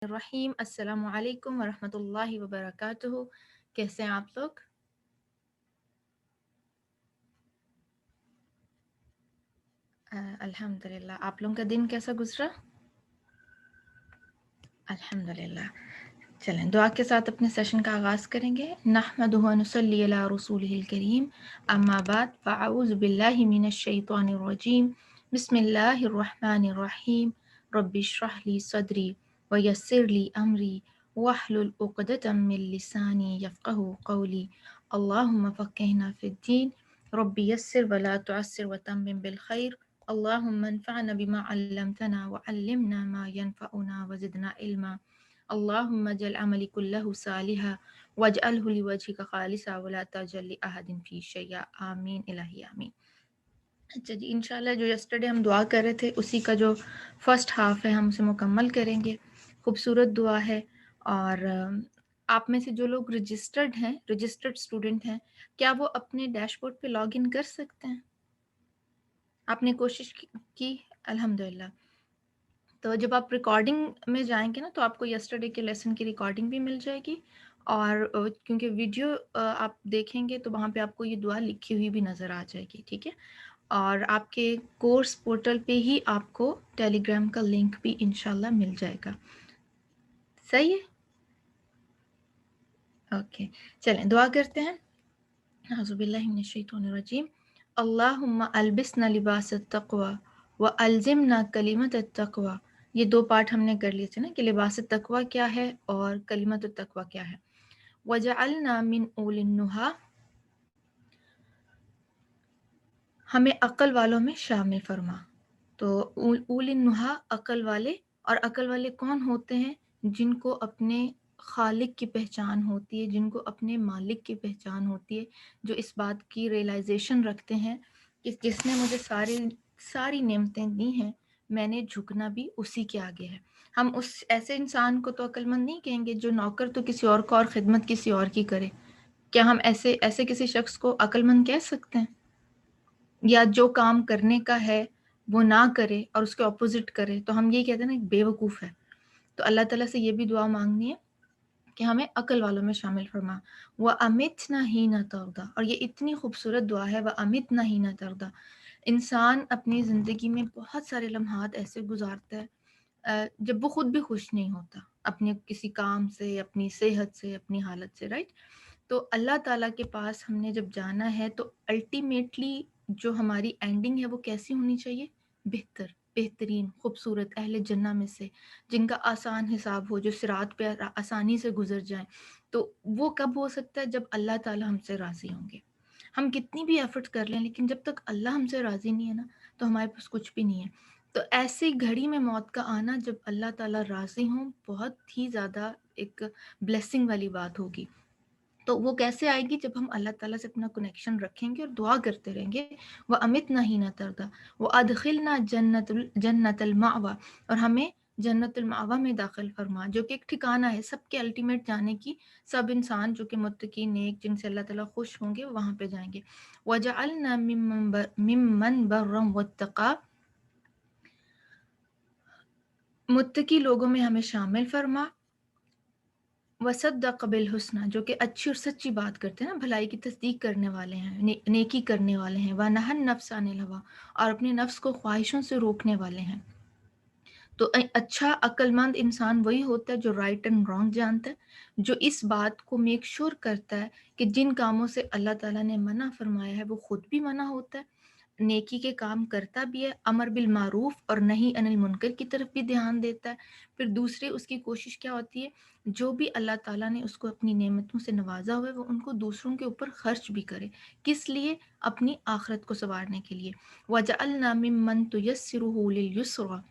الرحیم السلام علیکم ورحمۃ اللہ وبرکاتہ. کیسے ہیں آپ لوگ؟ الحمد للہ. آپ لوگوں کا دن کیسا گزرا؟ الحمد للہ. چلیں دعا کے ساتھ اپنے سیشن کا آغاز کریں گے. نحمدہ و نصلی علی رسولہ الکریم. اما بعد فاعوذ باللہ من الشیطان الرجیم. بسم اللہ الرحمن الرحیم. رب اشرح لی صدری ویسر لی امری واحلل عقدۃ من لسانی یفقہوا قولی. اللہم فقہنا فی الدین. رب یسر ولا تعسر وتمم بالخیر. اللہم انفعنا بما علمتنا وعلمنا ما ينفعنا وزدنا علما. اللہم اجعل عملی کلہ صالحا واجعلہ لوجہک خالصا ولا تجعل لأحد فیہ شیئا. آمین الہی آمین. اچھا جی، انشاءاللہ جو یسٹرڈے ہم دعا کر رہے تھے اسی کا جو فرسٹ ہاف ہے ہم اسے مکمل کریں گے. خوبصورت دعا ہے. اور آپ میں سے جو لوگ رجسٹرڈ اسٹوڈنٹ ہیں، کیا وہ اپنے ڈیش بورڈ پہ لاگ ان کر سکتے ہیں؟ آپ نے کوشش کی؟ الحمدللہ. تو جب آپ ریکارڈنگ میں جائیں گے نا تو آپ کو یسٹرڈے کے لیسن کی ریکارڈنگ بھی مل جائے گی. اور کیونکہ ویڈیو آپ دیکھیں گے تو وہاں پہ آپ کو یہ دعا لکھی ہوئی بھی نظر آ جائے گی. ٹھیک ہے. اور آپ کے کورس پورٹل پہ ہی آپ کو ٹیلی گرام کا لنک بھی انشاءاللہ مل جائے گا. صحیح ہے؟ اوکے. چلیں دعا کرتے ہیں. اعوذ باللہ من الشیطان الرجیم. اللہم البسنا لباس التقوی والزمنا کلمۃ التقوی. یہ دو پارٹ ہم نے کر لیے تھے نا کہ لباس التقوی کیا ہے اور کلمۃ التقوی کیا ہے. وجعلنا من اول النہی. ہمیں عقل والوں میں شامل فرما. تو اول النہی عقل والے. اور عقل والے کون ہوتے ہیں؟ جن کو اپنے خالق کی پہچان ہوتی ہے، جن کو اپنے مالک کی پہچان ہوتی ہے، جو اس بات کی ریئلائزیشن رکھتے ہیں کہ جس نے مجھے ساری نعمتیں دی ہیں، میں نے جھکنا بھی اسی کے آگے ہے. ہم اس ایسے انسان کو تو عقل مند نہیں کہیں گے جو نوکر تو کسی اور کو اور خدمت کسی اور کی کرے. کیا ہم ایسے کسی شخص کو عقل مند کہہ سکتے ہیں؟ یا جو کام کرنے کا ہے وہ نہ کرے اور اس کے اپوزٹ کرے تو ہم یہ کہتے ہیں نا بے وقوف ہے. تو اللہ تعالیٰ سے یہ بھی دعا مانگنی ہے کہ ہمیں عقل والوں میں شامل فرما. وَأَمِتْنَا حِينَ تَرْضَىٰ. اور یہ اتنی خوبصورت دعا ہے. وَأَمِتْنَا حِينَ تَرْضَىٰ. انسان اپنی زندگی میں بہت سارے لمحات ایسے گزارتا ہے جب وہ خود بھی خوش نہیں ہوتا اپنے کسی کام سے، اپنی صحت سے، اپنی حالت سے. رائٹ. تو اللہ تعالیٰ کے پاس ہم نے جب جانا ہے تو الٹیمیٹلی جو ہماری اینڈنگ ہے وہ کیسی ہونی چاہیے؟ بہترین، خوبصورت، اہل جنہ میں سے جن کا آسان حساب ہو، جو صراط پہ آسانی سے گزر جائیں. تو وہ کب ہو سکتا ہے؟ جب اللہ تعالیٰ ہم سے راضی ہوں گے. ہم کتنی بھی ایفرٹ کر لیں لیکن جب تک اللہ ہم سے راضی نہیں ہے نا تو ہمارے پاس کچھ بھی نہیں ہے. تو ایسی گھڑی میں موت کا آنا جب اللہ تعالیٰ راضی ہوں بہت ہی زیادہ ایک بلیسنگ والی بات ہوگی. تو وہ کیسے آئے گی؟ جب ہم اللہ تعالیٰ سے اپنا کنیکشن رکھیں گے اور دعا کرتے رہیں گے. وَأَمِتْنَا حِينَ تَرْضَىٰ وَأَدْخِلْنَا جَنَّةَ الْمَأْوَىٰ. اور ہمیں جنت المأویٰ میں داخل فرما، جو کہ ایک ٹھکانہ ہے سب کے الٹیمیٹ جانے کی. سب انسان جو کہ متقی، نیک، جن سے اللہ تعالیٰ خوش ہوں گے وہاں پہ جائیں گے. وَجَعَلْنَا مِمَّنْ بَرًّا وَاتَّقَىٰ. متقی لوگوں میں ہمیں شامل فرما. وصدق بالحسنى. جو کہ اچھی اور سچی بات کرتے ہیں نا، بھلائی کی تصدیق کرنے والے ہیں، نیکی کرنے والے ہیں. ونہى النفس عن الهوى. اور اپنے نفس کو خواہشوں سے روکنے والے ہیں. تو اچھا عقل مند انسان وہی ہوتا ہے جو رائٹ اینڈ رانگ جانتا ہے، جو اس بات کو میک شور کرتا ہے کہ جن کاموں سے اللہ تعالیٰ نے منع فرمایا ہے وہ خود بھی منع ہوتا ہے، نیکی کے کام کرتا بھی ہے، امر بالمعروف اور نہی عن المنکر کی طرف بھی دھیان دیتا ہے. پھر دوسرے اس کی کوشش کیا ہوتی ہے؟ جو بھی اللہ تعالیٰ نے اس کو اپنی نعمتوں سے نوازا ہوا ہے وہ ان کو دوسروں کے اوپر خرچ بھی کرے. کس لیے؟ اپنی آخرت کو سنوارنے کے لیے. وَجَعَلْنَا مِمَّن تُيَسِّرُهُ لِلْيُسْرَىٰ.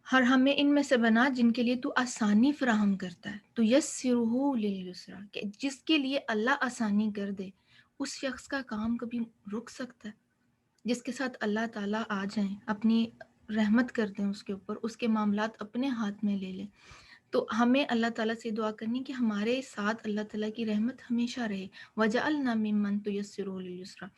اور ہمیں ان میں سے بنا جن کے لیے تو آسانی فراہم کرتا ہے. تو یسرہ للیسرا، کہ جس کے لیے اللہ آسانی کر دے اس شخص کا کام کبھی رک سکتا ہے؟ جس کے ساتھ اللہ تعالیٰ آ جائیں، اپنی رحمت کر دیں اس کے اوپر، اس کے معاملات اپنے ہاتھ میں لے لیں. تو ہمیں اللہ تعالیٰ سے دعا کرنی کہ ہمارے ساتھ اللہ تعالیٰ کی رحمت ہمیشہ رہے. وَجَعَلْنَا مِمَّن تُيَسِّرُهُ لِلْيُسْرَىٰ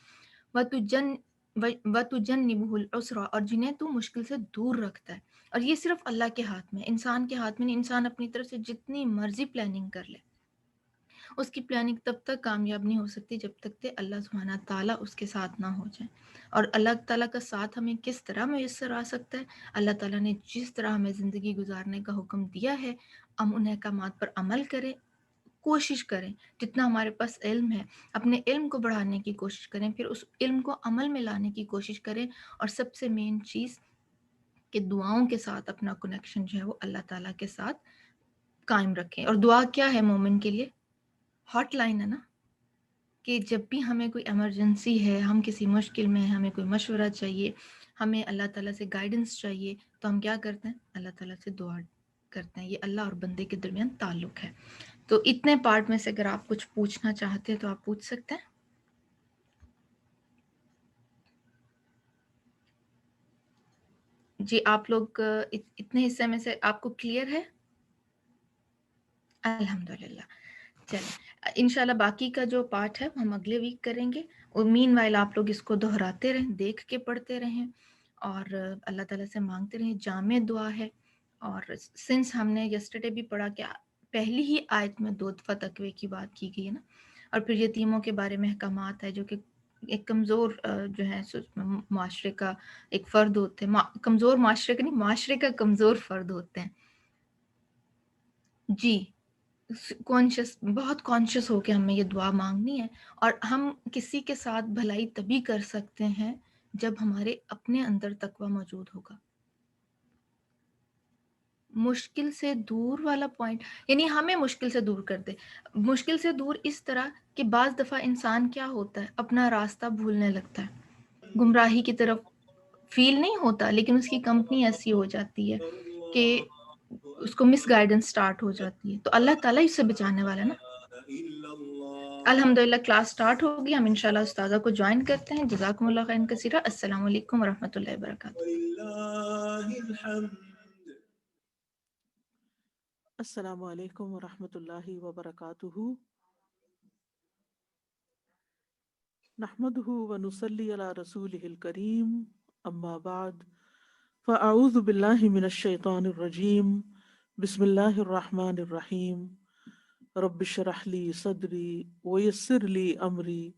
وَتُجَنِّبُهُ الْعُسْرَىٰ. اور جنہیں تو مشکل سے دور رکھتا ہے. اور یہ صرف اللہ کے ہاتھ میں، انسان کے ہاتھ میں نہیں۔ انسان اپنی طرف سے جتنی مرضی پلاننگ کر لے، اس کی پلاننگ تب تک کامیاب نہیں ہو سکتی جب تک کہ اللہ سبحانہ تعالیٰ اس کے ساتھ نہ ہو جائے۔ اور اللہ تعالیٰ کا ساتھ ہمیں کس طرح میسر آ سکتا ہے؟ اللہ تعالیٰ نے جس طرح ہمیں زندگی گزارنے کا حکم دیا ہے، ہم ان احکامات پر عمل کریں، کوشش کریں، جتنا ہمارے پاس علم ہے اپنے علم کو بڑھانے کی کوشش کریں، پھر اس علم کو عمل میں لانے کی کوشش کریں، اور سب سے مین چیز کہ دعاؤں کے ساتھ اپنا کنیکشن جو ہے وہ اللہ تعالیٰ کے ساتھ قائم رکھیں۔ اور دعا کیا ہے مومن کے لیے؟ ہاٹ لائن ہے نا، کہ جب بھی ہمیں کوئی ایمرجنسی ہے، ہم کسی مشکل میں ہیں، ہمیں کوئی مشورہ چاہیے، ہمیں اللہ تعالیٰ سے گائیڈنس چاہیے، تو ہم کیا کرتے ہیں؟ اللہ تعالیٰ سے دعا کرتے ہیں۔ یہ اللہ اور بندے کے درمیان تعلق ہے۔ تو اتنے پارٹ میں سے اگر آپ کچھ پوچھنا چاہتے ہیں تو آپ پوچھ سکتے ہیں۔ جی آپ لوگ اتنے حصے میں سے آپ کو کلیئر ہے؟ الحمدللہ۔ چلیں انشاءاللہ باقی کا جو پارٹ ہے ہم اگلے ویک کریں گے، اور مین وائل آپ لوگ اس کو دہراتے رہیں، دیکھ کے پڑھتے رہیں، اور اللہ تعالیٰ سے مانگتے رہیں۔ جامع دعا ہے، اور سنس ہم نے یسٹرڈے بھی پڑھا کہ پہلی ہی آیت میں 2 دفعہ تقوی کی بات کی گئی ہے نا، اور پھر یتیموں کے بارے میں احکامات ہے جو کہ ایک کمزور جو ہے معاشرے کا ایک فرد ہوتے ہیں، کمزور معاشرے کا نہیں، معاشرے کا کمزور فرد ہوتے ہیں۔ جی کانشیس، بہت کانشیس ہو کے ہمیں یہ دعا مانگنی ہے، اور ہم کسی کے ساتھ بھلائی تبھی کر سکتے ہیں جب ہمارے اپنے اندر تقوی موجود ہوگا۔ مشکل سے دور والا پوائنٹ، یعنی ہمیں مشکل سے دور کر دے۔ مشکل سے دور اس طرح کہ بعض دفعہ انسان کیا ہوتا ہے، اپنا راستہ بھولنے لگتا ہے، گمراہی کی طرف فیل نہیں ہوتا، لیکن اس کی کمپنی ایسی ہو جاتی ہے کہ اس کو مس گائیڈنس سٹارٹ ہو جاتی ہے، تو اللہ تعالیٰ اس سے بچانے والا ہے نا۔ الحمدللہ کلاس سٹارٹ ہوگی، ہم انشاءاللہ استاذہ کو جوائن کرتے ہیں۔ جزاکم اللہ خیرا کثیرا۔ السلام علیکم ورحمۃ اللہ وبرکاتہ۔ السلام علیکم ورحمۃ اللہ وبرکاتہ۔ نحمده ونصلی علی رسولہ الکریم، اما بعد فاعوذ باللہ من الشیطان الرجیم، بسم اللہ الرحمن الرحیم۔ رب اشرح لی صدری ویسر لی امری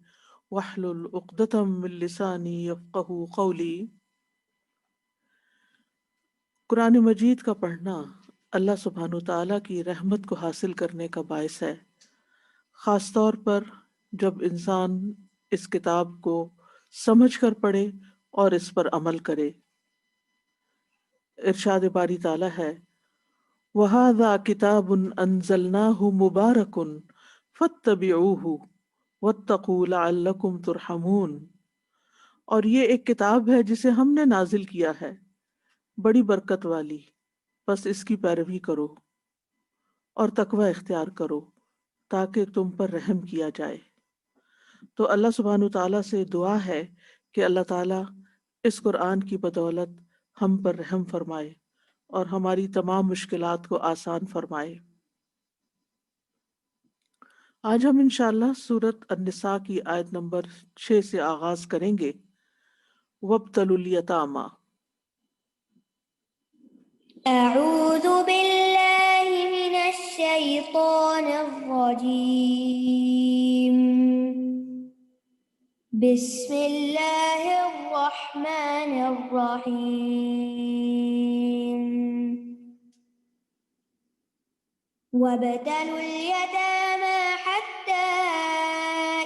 واحلل عقدۃ من لسانی یفقہوا قولی۔ قرآن مجید کا پڑھنا اللہ سبحانہ وتعالیٰ کی رحمت کو حاصل کرنے کا باعث ہے، خاص طور پر جب انسان اس کتاب کو سمجھ کر پڑھے اور اس پر عمل کرے۔ ارشاد باری تعالیٰ ہے، وَهَذَا كِتَابٌ أَنزَلْنَاهُ مُبَارَكٌ فَاتَّبِعُوهُ وَاتَّقُوا لَعَلَّكُمْ تُرْحَمُونَ۔ اور یہ ایک کتاب ہے جسے ہم نے نازل کیا ہے، بڑی برکت والی، بس اس کی پیروی کرو اور تقوی اختیار کرو تاکہ تم پر رحم کیا جائے۔ تو اللہ سبحانہ تعالیٰ سے دعا ہے کہ اللہ تعالیٰ اس قرآن کی بدولت ہم پر رحم فرمائے اور ہماری تمام مشکلات کو آسان فرمائے۔ آج ہم انشاءاللہ سورۃ النساء کی آیت نمبر 6 سے آغاز کریں گے۔ وَابْتَلُوا الْيَتَامَى۔ أعوذ بالله من الشيطان الرجيم، بسم الله الرحمن الرحيم۔ وابتلوا اليتامى حتى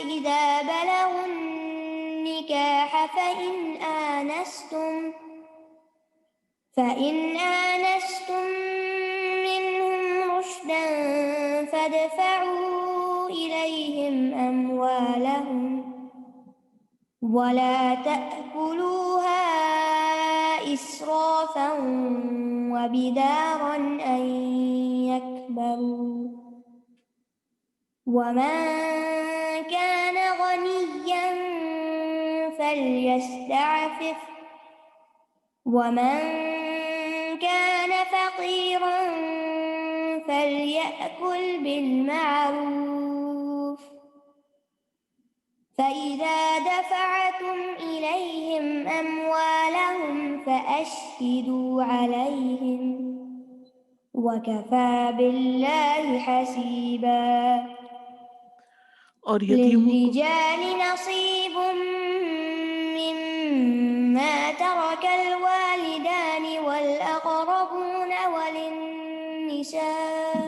إذا بلغوا النكاح فإن آنستم منهم رشدا فادفعوا إليهم أموالهم ولا تأكلوها إسرافا وبدارا أن يكبروا، ومن كان غنيا فليستعفف، ومن كان فقيرا فليأكل بالمعروف، فإذا دفعتم إليهم أموالهم فأشهدوا عليهم وكفى بالله حسيبا اور یتیموں کو للرجال نصيب مما ترك الوالدان والأقربون وللنساء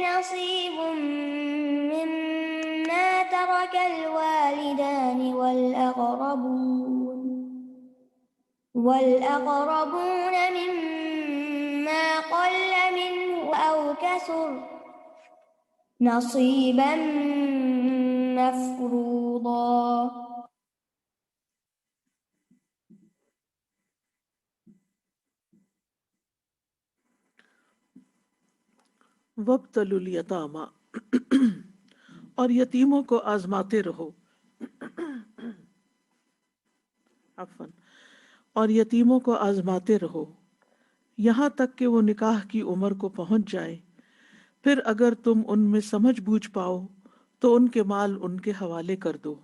نصيب مما ترك الوالدان والأقربون مما قل منه أو كثر نصيبا مفروضا وابتلوا الیتاما، اور یتیموں کو آزماتے رہو، عفواً، اور یتیموں کو آزماتے رہو یہاں تک کہ وہ نکاح کی عمر کو پہنچ جائیں، پھر اگر تم ان میں سمجھ بوجھ پاؤ تو ان کے مال ان کے حوالے کر دو،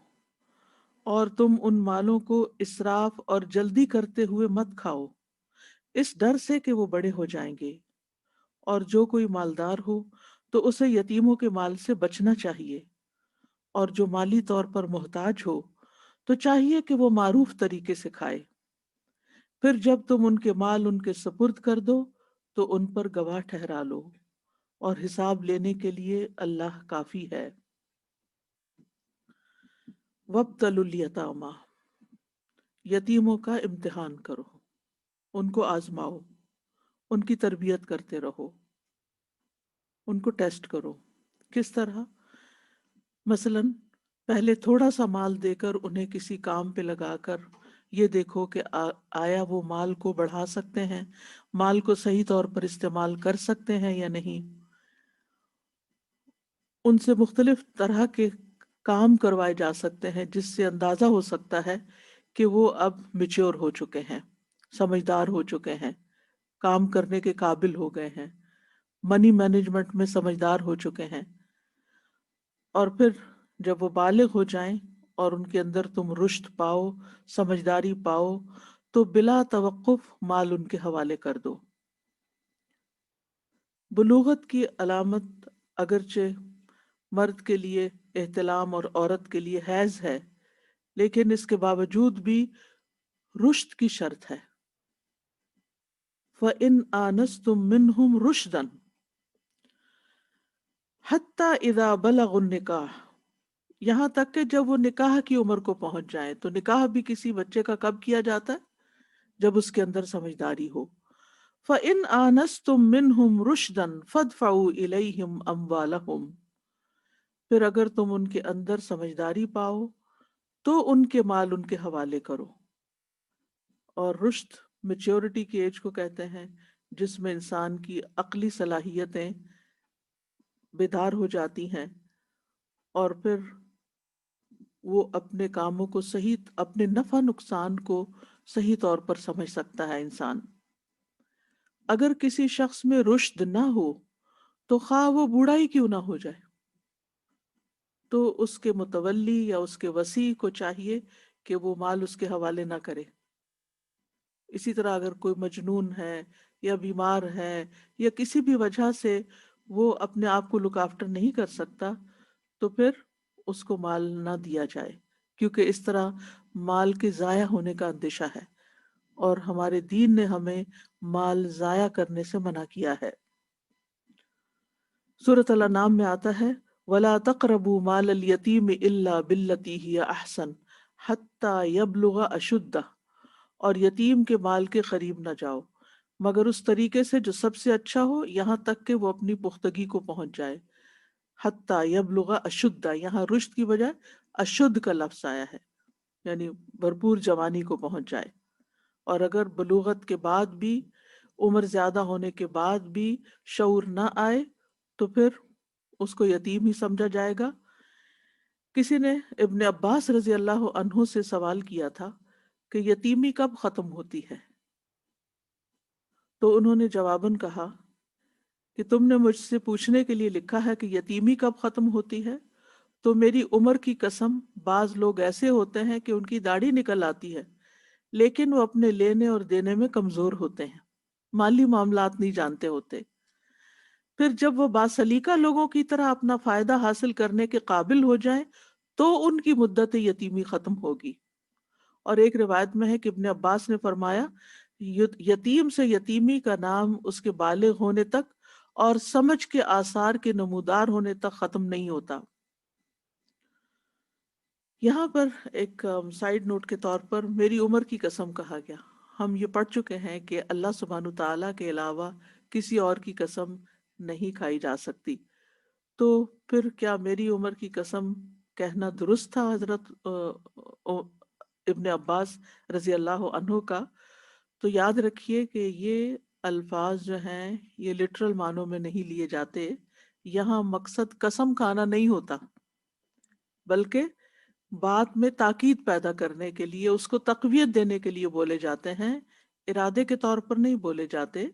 اور تم ان مالوں کو اسراف اور جلدی کرتے ہوئے مت کھاؤ، اس ڈر سے کہ وہ بڑے ہو جائیں گے، اور جو کوئی مالدار ہو تو اسے یتیموں کے مال سے بچنا چاہیے، اور جو مالی طور پر محتاج ہو تو چاہیے کہ وہ معروف طریقے سے کھائے، پھر جب تم ان کے مال ان کے سپرد کر دو تو ان پر گواہ ٹھہرا لو، اور حساب لینے کے لیے اللہ کافی ہے۔ وابتلوا الیتاما، یتیموں کا امتحان کرو، ان کو آزماؤ، ان کی تربیت کرتے رہو، ان کو ٹیسٹ کرو۔ کس طرح؟ مثلا پہلے تھوڑا سا مال دے کر انہیں کسی کام پہ لگا کر یہ دیکھو کہ آیا وہ مال کو بڑھا سکتے ہیں، مال کو صحیح طور پر استعمال کر سکتے ہیں یا نہیں۔ ان سے مختلف طرح کے کام کروائے جا سکتے ہیں جس سے اندازہ ہو سکتا ہے کہ وہ اب میچور ہو چکے ہیں، سمجھدار ہو چکے ہیں، کام کرنے کے قابل ہو گئے ہیں، منی مینجمنٹ میں سمجھدار ہو چکے ہیں۔ اور پھر جب وہ بالغ ہو جائیں اور ان کے اندر تم رشد پاؤ، سمجھداری پاؤ، تو بلا توقف مال ان کے حوالے کر دو۔ بلوغت کی علامت اگرچہ مرد کے لیے احتلام اور عورت کے لیے حیض ہے، لیکن اس کے باوجود بھی رشد کی شرط ہے۔ فَإِنْ آنَسْتُم مِّنْهُمْ رُشْدًا حَتَّى إِذَا بَلَغُوا النِّكَاحَ، یہاں تک کہ جب وہ نکاح کی عمر کو پہنچ جائیں۔ تو نکاح بھی کسی بچے کا کب کیا جاتا ہے؟ جب اس کے اندر سمجھداری ہو۔ فَإِنْ آنَسْتُم مِّنْهُمْ رُشْدًا فَادْفَعُوا إِلَيْهِمْ أَمْوَالَهُمْ، پھر اگر تم ان کے اندر سمجھداری پاؤ تو ان کے مال ان کے حوالے کرو۔ اور رشد میچورٹی کی ایج کو کہتے ہیں جس میں انسان کی عقلی صلاحیتیں بیدار ہو جاتی ہیں، اور پھر وہ اپنے کاموں کو صحیح، اپنے نفع نقصان کو صحیح طور پر سمجھ سکتا ہے انسان۔ اگر کسی شخص میں رشد نہ ہو تو خواہ وہ بوڑھا ہی کیوں نہ ہو جائے، تو اس کے متولی یا اس کے وصی کو چاہیے کہ وہ مال اس کے حوالے نہ کرے۔ اسی طرح اگر کوئی مجنون ہے یا بیمار ہے یا کسی بھی وجہ سے وہ اپنے آپ کو لک آفٹر نہیں کر سکتا، تو پھر اس کو مال نہ دیا جائے، کیونکہ اس طرح مال کے ضائع ہونے کا اندیشہ ہے، اور ہمارے دین نے ہمیں مال ضائع کرنے سے منع کیا ہے۔ سورۃ الانعام میں آتا ہے وَلَا تَقْرَبُوا مَالَ الْيَتِيمِ إِلَّا بِالَّتِي هِيَ أَحْسَنُ حَتَّى يَبْلُغَ أَشُدَّهُ، اور یتیم کے مال کے قریب نہ جاؤ مگر اس طریقے سے جو سب سے اچھا ہو، یہاں تک کہ وہ اپنی پختگی کو پہنچ جائے۔ حتیٰ یبلغ اشدہ، یہاں رشد کی بجائے اشد کا لفظ آیا ہے، یعنی بھرپور جوانی کو پہنچ جائے۔ اور اگر بلوغت کے بعد بھی، عمر زیادہ ہونے کے بعد بھی شعور نہ آئے تو پھر اس کو یتیم ہی سمجھا جائے گا۔ کسی نے ابن عباس رضی اللہ عنہ سے سوال کیا تھا کہ یتیمی کب ختم ہوتی ہے؟ تو انہوں نے جواباً کہا کہ تم نے مجھ سے پوچھنے کے لیے لکھا ہے کہ یتیمی کب ختم ہوتی ہے، تو میری عمر کی قسم، بعض لوگ ایسے ہوتے ہیں کہ ان کی داڑھی نکل آتی ہے لیکن وہ اپنے لینے اور دینے میں کمزور ہوتے ہیں، مالی معاملات نہیں جانتے ہوتے۔ پھر جب وہ باسلیقہ لوگوں کی طرح اپنا فائدہ حاصل کرنے کے قابل ہو جائیں تو ان کی مدت یتیمی ختم ہوگی۔ اور ایک روایت میں ہے کہ ابن عباس نے فرمایا، یتیم سے یتیمی کا نام اس کے بالغ ہونے تک اور سمجھ کے آثار کے نمودار ہونے تک ختم نہیں ہوتا۔ یہاں پر ایک سائیڈ نوٹ کے طور پر میری عمر کی قسم کہا گیا۔ ہم یہ پڑھ چکے ہیں کہ اللہ سبحانہ تعالیٰ کے علاوہ کسی اور کی قسم نہیں کھائی جا سکتی، تو پھر کیا میری عمر کی قسم کہنا درست تھا حضرت ابن عباس رضی اللہ عنہ کا؟ تو یاد رکھیے کہ یہ الفاظ جو ہیں یہ لٹرل معنوں میں نہیں لیے جاتے، یہاں مقصد قسم کھانا نہیں ہوتا، بلکہ بات میں تاکید پیدا کرنے کے لیے، اس کو تقویت دینے کے لیے بولے جاتے ہیں، ارادے کے طور پر نہیں بولے جاتے۔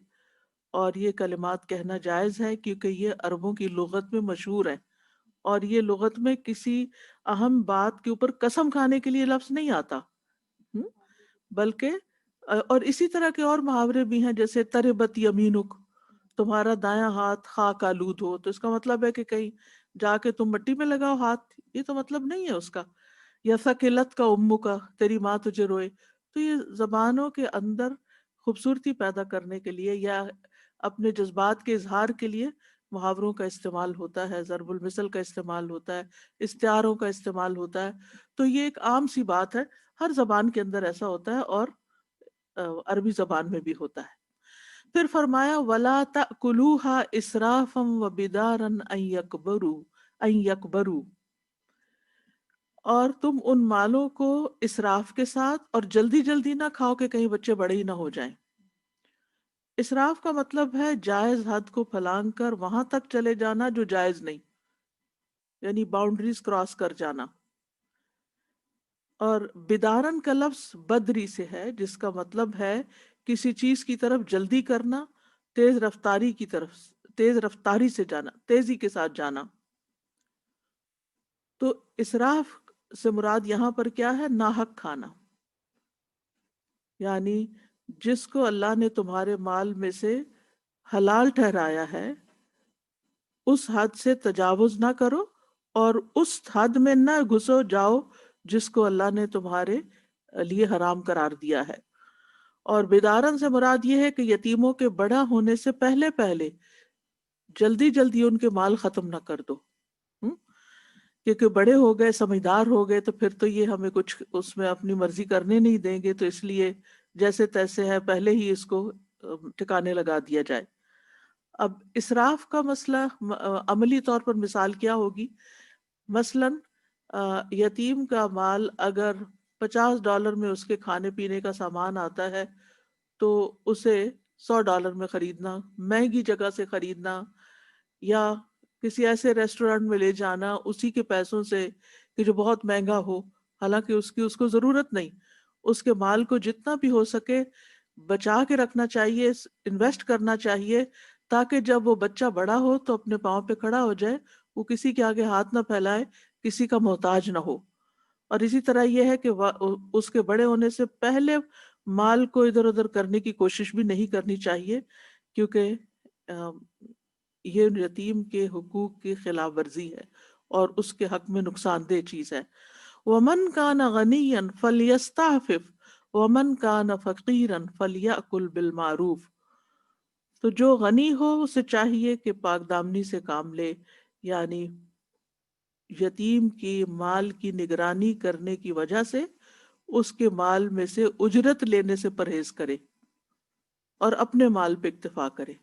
اور یہ کلمات کہنا جائز ہے کیونکہ یہ عربوں کی لغت میں مشہور ہے، اور یہ لغت میں کسی اہم بات کے اوپر قسم کھانے کے لیے لفظ نہیں آتا، بلکہ اور اسی طرح کے اور محاورے بھی ہیں، جیسے تربت یمینک، تمہارا دایاں ہاتھ خاک آلود ہو، تو اس کا مطلب ہے کہ کہیں جا کے تم مٹی میں لگاؤ ہاتھ، یہ تو مطلب نہیں ہے اس کا۔ یا ثقلت کا امو کا، تیری ماں تجھے روئے، تو یہ زبانوں کے اندر خوبصورتی پیدا کرنے کے لیے یا اپنے جذبات کے اظہار کے لیے محاوروں کا استعمال ہوتا ہے، ضرب المثل کا استعمال ہوتا ہے، استعاروں کا استعمال ہوتا ہے۔ تو یہ ایک عام سی بات ہے، ہر زبان کے اندر ایسا ہوتا ہے، اور عربی زبان میں بھی ہوتا ہے۔ پھر فرمایا وَلَا تَأْكُلُوهَا إِسْرَافًا وَبِدَارًا أَن يَكْبَرُوا، اور تم ان مالوں کو اسراف کے ساتھ اور جلدی جلدی نہ کھاؤ کہ کہیں بچے بڑے ہی نہ ہو جائیں۔ اسراف کا مطلب ہے جائز حد کو پھلانگ کر وہاں تک چلے جانا جو جائز نہیں، یعنی باؤنڈریز کراس کر جانا۔ اور بدارن کا لفظ بدری سے ہے، جس کا مطلب ہے کسی چیز کی طرف جلدی کرنا، تیز رفتاری کی طرف، تیز رفتاری سے جانا، تیزی کے ساتھ جانا۔ تو اسراف سے مراد یہاں پر کیا ہے؟ ناحق کھانا، یعنی جس کو اللہ نے تمہارے مال میں سے حلال ٹھہرایا ہے اس حد سے تجاوز نہ کرو، اور اس حد میں نہ گھسو جاؤ جس کو اللہ نے تمہارے لیے حرام قرار دیا ہے۔ اور بیدارن سے مراد یہ ہے کہ یتیموں کے بڑا ہونے سے پہلے پہلے جلدی جلدی ان کے مال ختم نہ کر دو، کیونکہ بڑے ہو گئے، سمجھدار ہو گئے، تو پھر تو یہ ہمیں کچھ اس میں اپنی مرضی کرنے نہیں دیں گے، تو اس لیے جیسے تیسے ہے پہلے ہی اس کو ٹھکانے لگا دیا جائے۔ اب اسراف کا مسئلہ عملی طور پر مثال کیا ہوگی؟ مثلاً یتیم کا مال اگر $50 میں اس کے کھانے پینے کا سامان آتا ہے تو اسے $100 میں خریدنا، مہنگی جگہ سے خریدنا، یا کسی ایسے ریسٹورینٹ میں لے جانا اسی کے پیسوں سے کہ جو بہت مہنگا ہو، حالانکہ اس کو ضرورت نہیں۔ اس کے مال کو جتنا بھی ہو سکے بچا کے رکھنا چاہیے، انویسٹ کرنا چاہیے، تاکہ جب وہ بچہ بڑا ہو تو اپنے پاؤں پہ کھڑا ہو جائے، وہ کسی کے آگے ہاتھ نہ پھیلائے، کسی کا محتاج نہ ہو۔ اور اسی طرح یہ ہے کہ اس کے بڑے ہونے سے پہلے مال کو ادھر ادھر کرنے کی کوشش بھی نہیں کرنی چاہیے، کیونکہ یہ یتیم کے حقوق کی خلاف ورزی ہے اور اس کے حق میں نقصان دہ چیز ہے۔ وَمَنْ كَانَ غَنِيًّا فَلْيَسْتَعْفِفْ وَمَنْ كَانَ فَقِيرًا فَلْيَأْكُلْ بِالْمَعْرُوفِ، تو جو غنی ہو اسے چاہیے کہ پاک دامنی سے کام لے، یعنی یتیم کی مال کی نگرانی کرنے کی وجہ سے اس کے مال میں سے اجرت لینے سے پرہیز کرے اور اپنے مال پہ اکتفا کرے،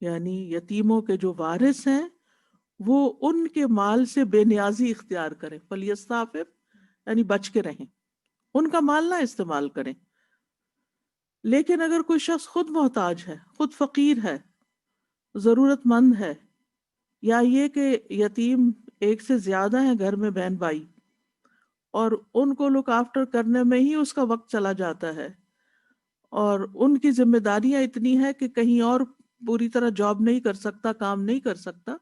یعنی یتیموں کے جو وارث ہیں وہ ان کے مال سے بے نیازی اختیار کریں، فلیستعفف یعنی بچ کے رہیں، ان کا مال نہ استعمال کریں۔ لیکن اگر کوئی شخص خود محتاج ہے، خود فقیر ہے، ضرورت مند ہے، یا یہ کہ یتیم ایک سے زیادہ ہیں گھر میں بہن بھائی، اور ان کو لک آفٹر کرنے میں ہی اس کا وقت چلا جاتا ہے، اور ان کی ذمہ داریاں اتنی ہیں کہ کہیں اور پوری طرح جاب نہیں کر سکتا، کام نہیں کر سکتا،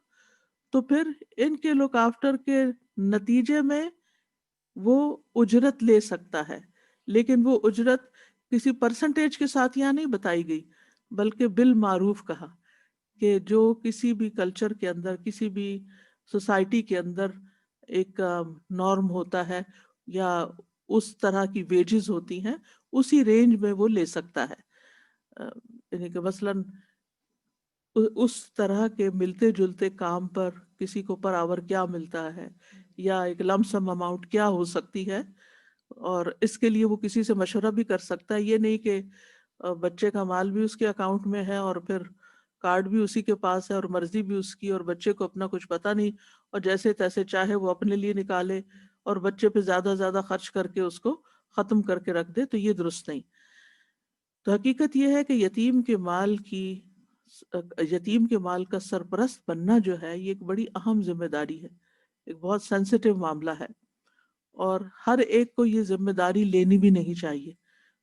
تو پھر ان کے لک آفٹر کے نتیجے میں وہ اجرت لے سکتا ہے، لیکن وہ اجرت کسی پرسنٹیج کے ساتھ یہاں نہیں بتائی گئی، بلکہ بالمعروف کہا کہ جو کسی بھی کلچر کے اندر، کسی بھی سوسائٹی کے اندر ایک نارم ہوتا ہے یا اس طرح کی ویجز ہوتی ہیں، اسی رینج میں وہ لے سکتا ہے. یعنی کہ مثلاً اس طرح کے ملتے جلتے کام پر کسی کو پر آور کیا ملتا ہے یا ایک لم سم اماؤنٹ کیا ہو سکتی ہے، اور اس کے لیے وہ کسی سے مشورہ بھی کر سکتا ہے. یہ نہیں کہ بچے کا مال بھی اس کے اکاؤنٹ میں ہے اور پھر کارڈ بھی اسی کے پاس ہے اور مرضی بھی اس کی، اور بچے کو اپنا کچھ پتہ نہیں، اور جیسے تیسے چاہے وہ اپنے لیے نکالے اور بچے پہ زیادہ زیادہ خرچ کر کے اس کو ختم کر کے رکھ دے. تو یہ درست نہیں. تو حقیقت یہ ہے کہ یتیم کے مال کا سرپرست بننا جو ہے یہ ایک بڑی اہم ذمہ داری ہے، ایک بہت سینسیٹیو معاملہ ہے، اور ہر ایک کو یہ ذمہ داری لینی بھی نہیں چاہیے.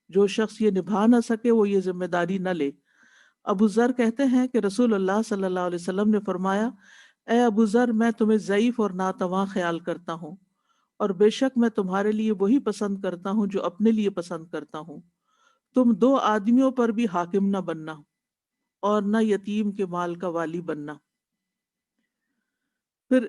جو شخص یہ نبھا نہ سکے وہ یہ ذمہ داری نہ لے. ابو ذر کہتے ہیں کہ رسول اللہ صلی اللہ علیہ وسلم نے فرمایا، اے ابو ذر، میں تمہیں ضعیف اور ناتواں خیال کرتا ہوں، اور بے شک میں تمہارے لیے وہی پسند کرتا ہوں جو اپنے لیے پسند کرتا ہوں. تم دو آدمیوں پر بھی حاکم نہ بننا اور نہ یتیم کے مال کا والی بننا. پھر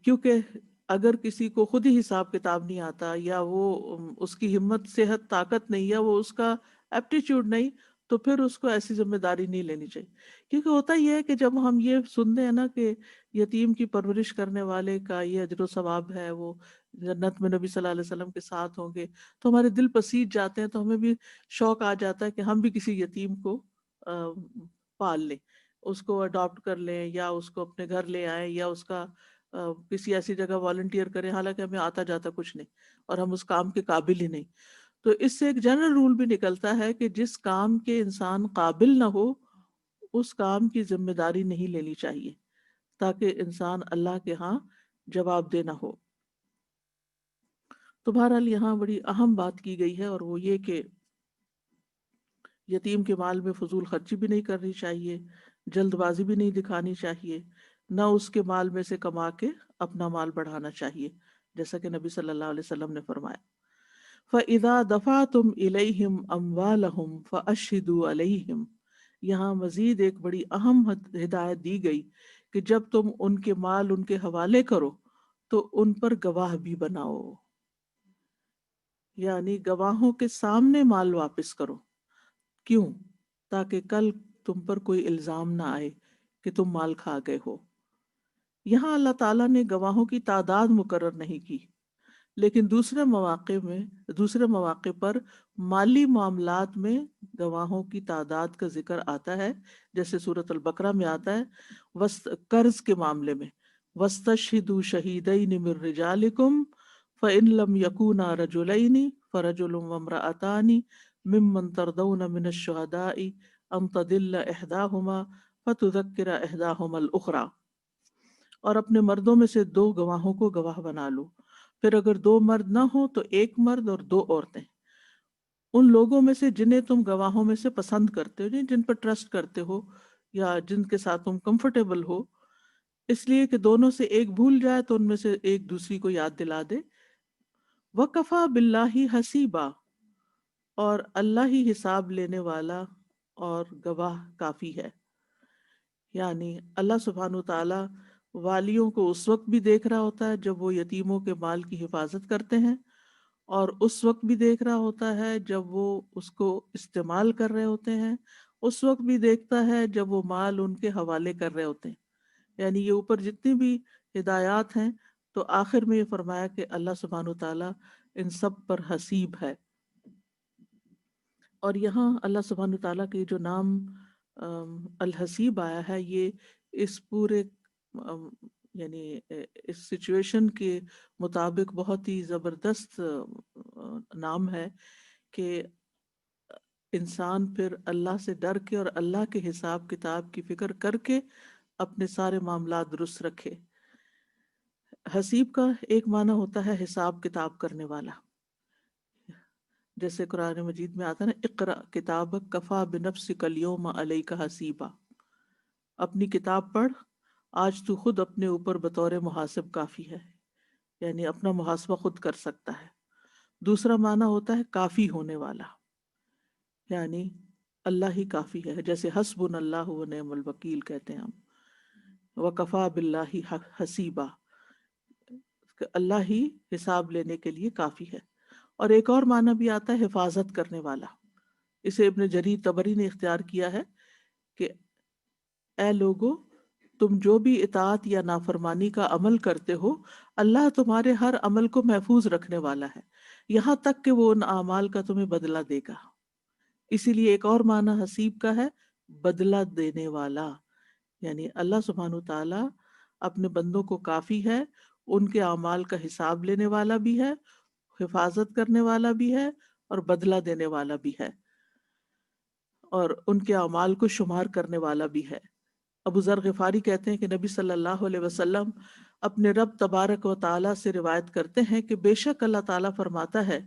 کیونکہ اگر کسی کو خود ہی حساب کتاب نہیں آتا، یا وہ اس کی ہمت صحت طاقت نہیں، یا وہ اس کا ایپٹیچیوڈ نہیں، تو پھر اس کو ایسی ذمہ داری نہیں لینی چاہیے. کیونکہ ہوتا یہ ہے کہ جب ہم یہ سنتے ہیں نا کہ یتیم کی پرورش کرنے والے کا یہ اجر و ثواب ہے، وہ جنت میں نبی صلی اللہ علیہ وسلم کے ساتھ ہوں گے، تو ہمارے دل پسیج جاتے ہیں، تو ہمیں بھی شوق آ جاتا ہے کہ ہم بھی کسی یتیم کو پال لیں، اس کو اڈاپٹ کر لیں، یا اس کو اپنے گھر لے آئیں، یا اس کا کسی ایسی جگہ والنٹیئر کریں، حالانکہ ہمیں آتا جاتا کچھ نہیں اور ہم اس کام کے قابل ہی نہیں. تو اس سے ایک جنرل رول بھی نکلتا ہے کہ جس کام کے انسان قابل نہ ہو اس کام کی ذمہ داری نہیں لینی چاہیے، تاکہ انسان اللہ کے ہاں جواب دہ نہ ہو. تو بہرحال یہاں بڑی اہم بات کی گئی ہے، اور وہ یہ کہ یتیم کے مال میں فضول خرچی بھی نہیں کرنی چاہیے، جلد بازی بھی نہیں دکھانی چاہیے، نہ اس کے مال میں سے کما کے اپنا مال بڑھانا چاہیے، جیسا کہ نبی صلی اللہ علیہ وسلم نے فرمایا. فَإِذَا دَفَعْتُمْ إِلَيْهِمْ أَمْوَالَهُمْ فَأَشْهِدُوا عَلَيْهِمْ. یہاں مزید ایک بڑی اہم ہدایت دی گئی کہ جب تم ان کے مال ان کے حوالے کرو تو ان پر گواہ بھی بناؤ، یعنی گواہوں کے سامنے مال واپس کرو. کیوں؟ تاکہ کل تم پر کوئی الزام نہ آئے کہ تم مال کھا گئے ہو. یہاں اللہ تعالیٰ نے گواہوں کی تعداد مقرر نہیں کی، لیکن دوسرے مواقع پر مالی معاملات میں گواہوں کی تعداد کا ذکر آتا ہے، جیسے سورۃ البقرہ میں آتا ہے قرض کے معاملے میں، وَاسْتَشْهِدُوا شَهِيدَيْنِ مِن رِجَالِكُمْ فَإِن لَّمْ يَكُونَا رَجُلَيْنِ فَرَجُلٌ وَامْرَأَتَانِ مِمَّن تَرْضَوْنَ مِنَ الشُّهَدَاءِ أَن تَضِلَّ إِحْدَاهُمَا فَتُذَكِّرَ إِحْدَاهُمَا الْأُخْرَىٰ. اور اپنے مردوں میں سے 2 گواہوں کو گواہ بنا لو، پھر اگر 2 مرد نہ ہو تو 1 مرد اور 2 عورتیں، ان لوگوں میں سے جنہیں تم گواہوں میں سے پسند کرتے ہو، جن پر ٹرسٹ کرتے ہو یا جن کے ساتھ تم کمفرٹیبل ہو، اس لیے کہ دونوں سے ایک بھول جائے تو ان میں سے ایک دوسری کو یاد دلا دے. وَكَفَى بِاللَّهِ حَسِيبًا. اور اللہ ہی حساب لینے والا اور گواہ کافی ہے. یعنی اللہ سبحانہ تعالیٰ والیوں کو اس وقت بھی دیکھ رہا ہوتا ہے جب وہ یتیموں کے مال کی حفاظت کرتے ہیں، اور اس وقت بھی دیکھ رہا ہوتا ہے جب وہ اس کو استعمال کر رہے ہوتے ہیں، اس وقت بھی دیکھتا ہے جب وہ مال ان کے حوالے کر رہے ہوتے ہیں. یعنی یہ اوپر جتنی بھی ہدایات ہیں، تو آخر میں یہ فرمایا کہ اللہ سبحانہ تعالیٰ ان سب پر حسیب ہے. اور یہاں اللہ سبحانہ تعالیٰ کے جو نام الحسیب آیا ہے، یہ اس پورے یعنی اس سچویشن کے مطابق بہت ہی زبردست نام ہے کہ انسان پھر اللہ سے ڈر کے اور اللہ کے حساب کتاب کی فکر کر کے اپنے سارے معاملات درست رکھے. حسیب کا ایک معنی ہوتا ہے حساب کتاب کرنے والا، جیسے قرآن مجید میں آتا ہے نا، اقرا کتابک کفا بنفسک الیوم علیک حسیبا، اپنی کتاب پڑھ، آج تو خود اپنے اوپر بطور محاسب کافی ہے، یعنی اپنا محاسبہ خود کر سکتا ہے۔ دوسرا معنی ہوتا ہے کافی ہونے والا، یعنی اللہ ہی کافی ہے، جیسے حسبنا اللہ و نعم الوکیل کہتے ہیں ہم، وکفا باللہ حسیبا، کہ اللہ ہی حساب لینے کے لیے کافی ہے۔ اور ایک اور معنی بھی آتا ہے حفاظت کرنے والا، اسے ابن جریر طبری نے اختیار کیا ہے کہ اے لوگو، تم جو بھی اطاعت یا نافرمانی کا عمل کرتے ہو، اللہ تمہارے ہر عمل کو محفوظ رکھنے والا ہے، یہاں تک کہ وہ ان اعمال کا تمہیں بدلہ دے گا۔ اسی لیے ایک اور معنی حسیب کا ہے بدلہ دینے والا، یعنی اللہ سبحانہ تعالیٰ اپنے بندوں کو کافی ہے، ان کے اعمال کا حساب لینے والا بھی ہے، حفاظت کرنے والا بھی ہے، اور بدلہ دینے والا بھی ہے، اور ان کے اعمال کو شمار کرنے والا بھی ہے۔ ابو ذر غفاری کہتے ہیں کہ نبی صلی اللہ علیہ وسلم اپنے رب تبارک و تعالیٰ سے روایت کرتے ہیں کہ بے شک اللہ تعالیٰ فرماتا ہے،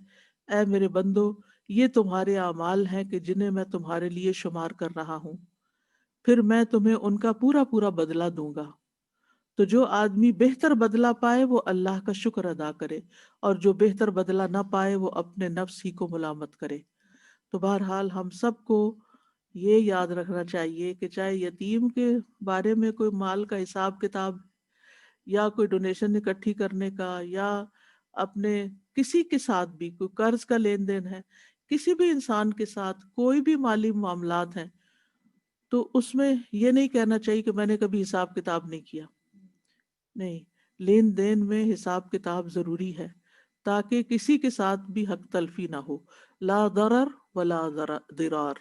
اے میرے بندو، یہ تمہارے اعمال ہیں کہ جنہیں میں تمہارے لیے شمار کر رہا ہوں، پھر میں تمہیں ان کا پورا پورا بدلہ دوں گا۔ تو جو آدمی بہتر بدلہ پائے وہ اللہ کا شکر ادا کرے، اور جو بہتر بدلہ نہ پائے وہ اپنے نفس ہی کو ملامت کرے۔ تو بہرحال ہم سب کو یہ یاد رکھنا چاہیے کہ چاہے یتیم کے بارے میں کوئی مال کا حساب کتاب، یا کوئی ڈونیشن اکٹھی کرنے کا، یا اپنے کسی کے ساتھ بھی کوئی قرض کا لین دین ہے، کسی بھی انسان کے ساتھ کوئی بھی مالی معاملات ہیں، تو اس میں یہ نہیں کہنا چاہیے کہ میں نے کبھی حساب کتاب نہیں کیا۔ نہیں، لین دین میں حساب کتاب ضروری ہے، تاکہ کسی کے ساتھ بھی حق تلفی نہ ہو، لا ضرر ولا ضرار،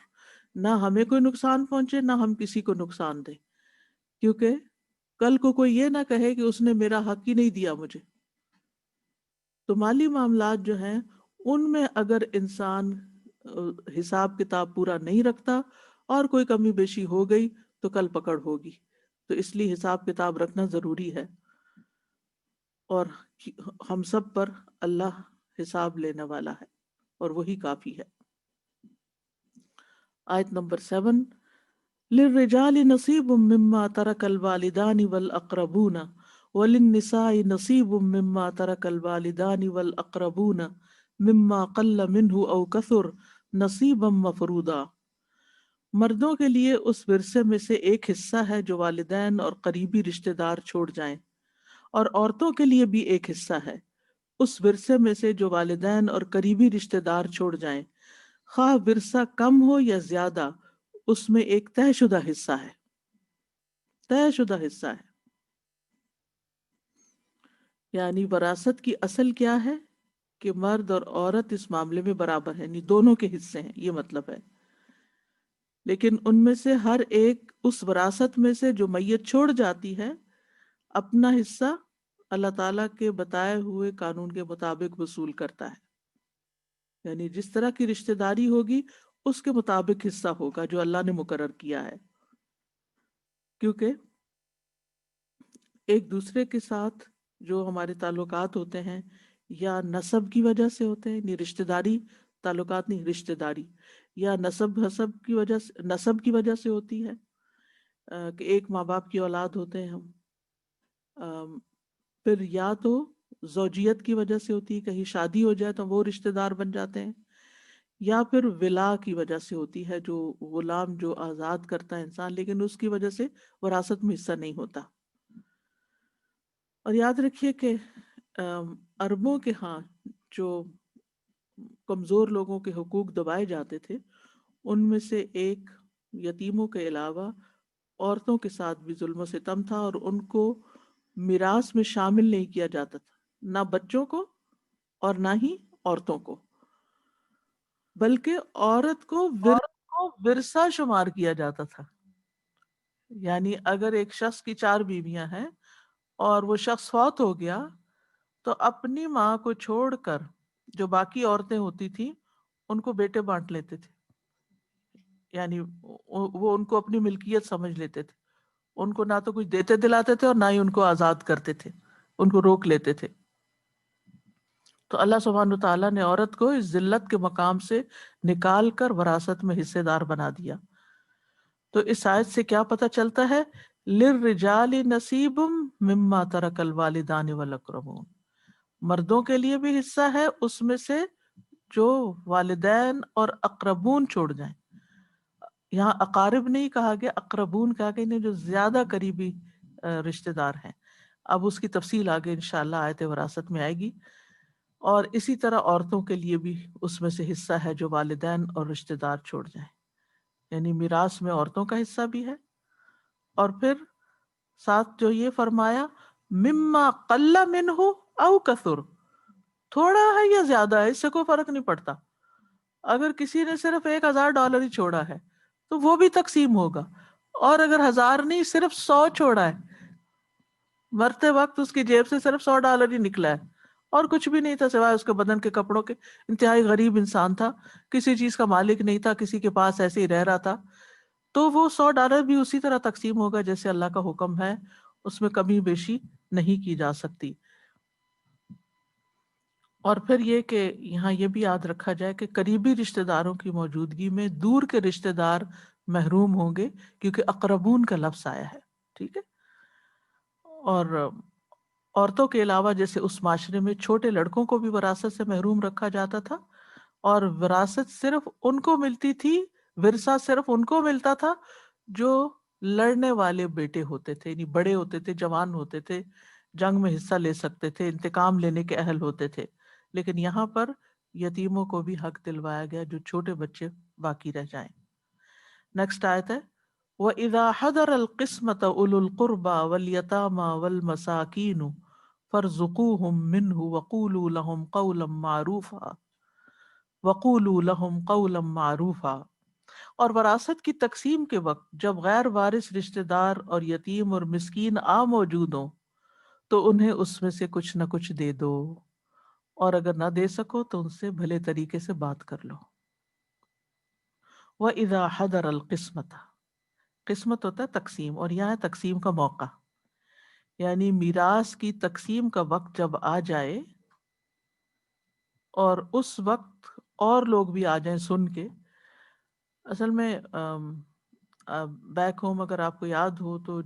نہ ہمیں کوئی نقصان پہنچے نہ ہم کسی کو نقصان دیں، کیونکہ کل کو کوئی یہ نہ کہے کہ اس نے میرا حق ہی نہیں دیا مجھے۔ تو مالی معاملات جو ہیں ان میں اگر انسان حساب کتاب پورا نہیں رکھتا اور کوئی کمی بیشی ہو گئی تو کل پکڑ ہوگی، تو اس لیے حساب کتاب رکھنا ضروری ہے، اور ہم سب پر اللہ حساب لینے والا ہے اور وہی کافی ہے۔ آیت نمبر 7، للرجال نصیب مما ترک الوالدان والاقربون وللنساء نصیب مما ترک الوالدان والاقربون مما قل منه او کثر نصیبا مفروضا، مردوں کے لیے اس ورثے میں سے ایک حصہ ہے جو والدین اور قریبی رشتہ دار چھوڑ جائیں، اور عورتوں کے لیے بھی ایک حصہ ہے اس ورثے میں سے جو والدین اور قریبی رشتہ دار چھوڑ جائیں، خواہ ورثہ کم ہو یا زیادہ، اس میں ایک طے شدہ حصہ ہے، طے شدہ حصہ ہے۔ یعنی وراثت کی اصل کیا ہے کہ مرد اور عورت اس معاملے میں برابر ہیں، یعنی دونوں کے حصے ہیں، یہ مطلب ہے، لیکن ان میں سے ہر ایک اس وراثت میں سے جو میت چھوڑ جاتی ہے اپنا حصہ اللہ تعالیٰ کے بتائے ہوئے قانون کے مطابق وصول کرتا ہے، یعنی جس طرح کی رشتہ داری ہوگی اس کے مطابق حصہ ہوگا جو اللہ نے مقرر کیا ہے، کیونکہ ایک دوسرے کے ساتھ جو ہمارے تعلقات ہوتے ہیں یا نسب کی وجہ سے ہوتے ہیں، یعنی رشتہ داری، تعلقات نہیں، رشتہ داری، یا نسب کی وجہ سے ہوتی ہے، کہ ایک ماں باپ کی اولاد ہوتے ہیں ہم، پھر یا تو زوجیت کی وجہ سے ہوتی ہے، کہیں شادی ہو جائے تو وہ رشتہ دار بن جاتے ہیں، یا پھر ولا کی وجہ سے ہوتی ہے، جو غلام جو آزاد کرتا ہے انسان لیکن اس کی وجہ سے وراثت میں حصہ نہیں ہوتا۔ اور یاد رکھیے کہ عربوں کے ہاں جو کمزور لوگوں کے حقوق دبائے جاتے تھے ان میں سے ایک یتیموں کے علاوہ عورتوں کے ساتھ بھی ظلم و ستم تھا، اور ان کو میراث میں شامل نہیں کیا جاتا تھا، نہ بچوں کو اور نہ ہی عورتوں کو، بلکہ عورت کو ورثہ شمار کیا جاتا تھا۔ یعنی اگر ایک شخص کی 4 بیویاں ہیں اور وہ شخص فوت ہو گیا تو اپنی ماں کو چھوڑ کر جو باقی عورتیں ہوتی تھیں ان کو بیٹے بانٹ لیتے تھے، یعنی وہ ان کو اپنی ملکیت سمجھ لیتے تھے، ان کو نہ تو کچھ دیتے دلاتے تھے اور نہ ہی ان کو آزاد کرتے تھے، ان کو روک لیتے تھے۔ تو اللہ سبحانہ وتعالیٰ نے عورت کو اس ذلت کے مقام سے نکال کر وراثت میں حصے دار بنا دیا. تو اس آیت سے کیا پتہ چلتا ہے؟ للرجال نصیب مما ترک الوالدان والاقربون، مردوں کے لیے بھی حصہ ہے اس میں سے جو والدین اور اقربون چھوڑ جائیں. یہاں اقارب نہیں کہا گیا، اقربون کہا گیا، جو زیادہ قریبی رشتہ دار ہیں. اب اس کی تفصیل آگے انشاءاللہ آیت وراثت میں آئے گی. اور اسی طرح عورتوں کے لیے بھی اس میں سے حصہ ہے جو والدین اور رشتہ دار چھوڑ جائیں، یعنی میراث میں عورتوں کا حصہ بھی ہے. اور پھر ساتھ جو یہ فرمایا مما قل منہ او کثر، تھوڑا ہے یا زیادہ ہے اس سے کوئی فرق نہیں پڑتا. اگر کسی نے صرف $1,000 ہی چھوڑا ہے تو وہ بھی تقسیم ہوگا، اور اگر 1000 نہیں صرف 100 چھوڑا ہے، مرتے وقت اس کی جیب سے صرف $100 ہی نکلا ہے اور کچھ بھی نہیں تھا سوائے اس کے بدن کے کپڑوں کے، انتہائی غریب انسان تھا، کسی چیز کا مالک نہیں تھا، کسی کے پاس ایسے ہی رہ رہا تھا، تو وہ $100 بھی اسی طرح تقسیم ہوگا جیسے اللہ کا حکم ہے، اس میں کمی بیشی نہیں کی جا سکتی. اور پھر یہ کہ یہاں یہ بھی یاد رکھا جائے کہ قریبی رشتہ داروں کی موجودگی میں دور کے رشتہ دار محروم ہوں گے، کیونکہ اقربون کا لفظ آیا ہے. ٹھیک ہے. اور عورتوں کے علاوہ جیسے اس معاشرے میں چھوٹے لڑکوں کو بھی وراثت سے محروم رکھا جاتا تھا، اور وراثت صرف ان کو ملتی تھی، ورثہ صرف ان کو ملتا تھا جو لڑنے والے بیٹے ہوتے تھے، یعنی بڑے ہوتے تھے، جوان ہوتے تھے، جنگ میں حصہ لے سکتے تھے، انتقام لینے کے اہل ہوتے تھے. لیکن یہاں پر یتیموں کو بھی حق دلوایا گیا جو چھوٹے بچے باقی رہ جائیں. نیکسٹ آیت ہے وَإِذَا حَضَرَ الْقِسْمَةَ أُولُو الْقُرْبَى وَالْيَتَامَى وَالْمَسَاكِينُ فَارْزُقُوهُم مِّنْهُ وَقُولُوا لَهُمْ قَوْلًا مَّعْرُوفًا وَقُولُوا لَهُمْ قَوْلًا مَّعْرُوفًا. اور وراثت کی تقسیم کے وقت جب غیر وارث رشتہ دار اور یتیم اور مسکین موجود ہوں تو انہیں اس میں سے کچھ نہ کچھ دے دو، اور اگر نہ دے سکو تو ان سے بھلے طریقے سے بات کر لو. وَإِذَا حَضَرَ الْقِسْمَةَ، قسمت ہوتا ہے تقسیم، اور یہاں ہے تقسیم کا موقع، یعنی میراث کی تقسیم کا وقت جب آ جائے اور اس وقت اور لوگ بھی آ جائیں سن کے. اصل میں بیک ہوم اگر آپ کو یاد ہو تو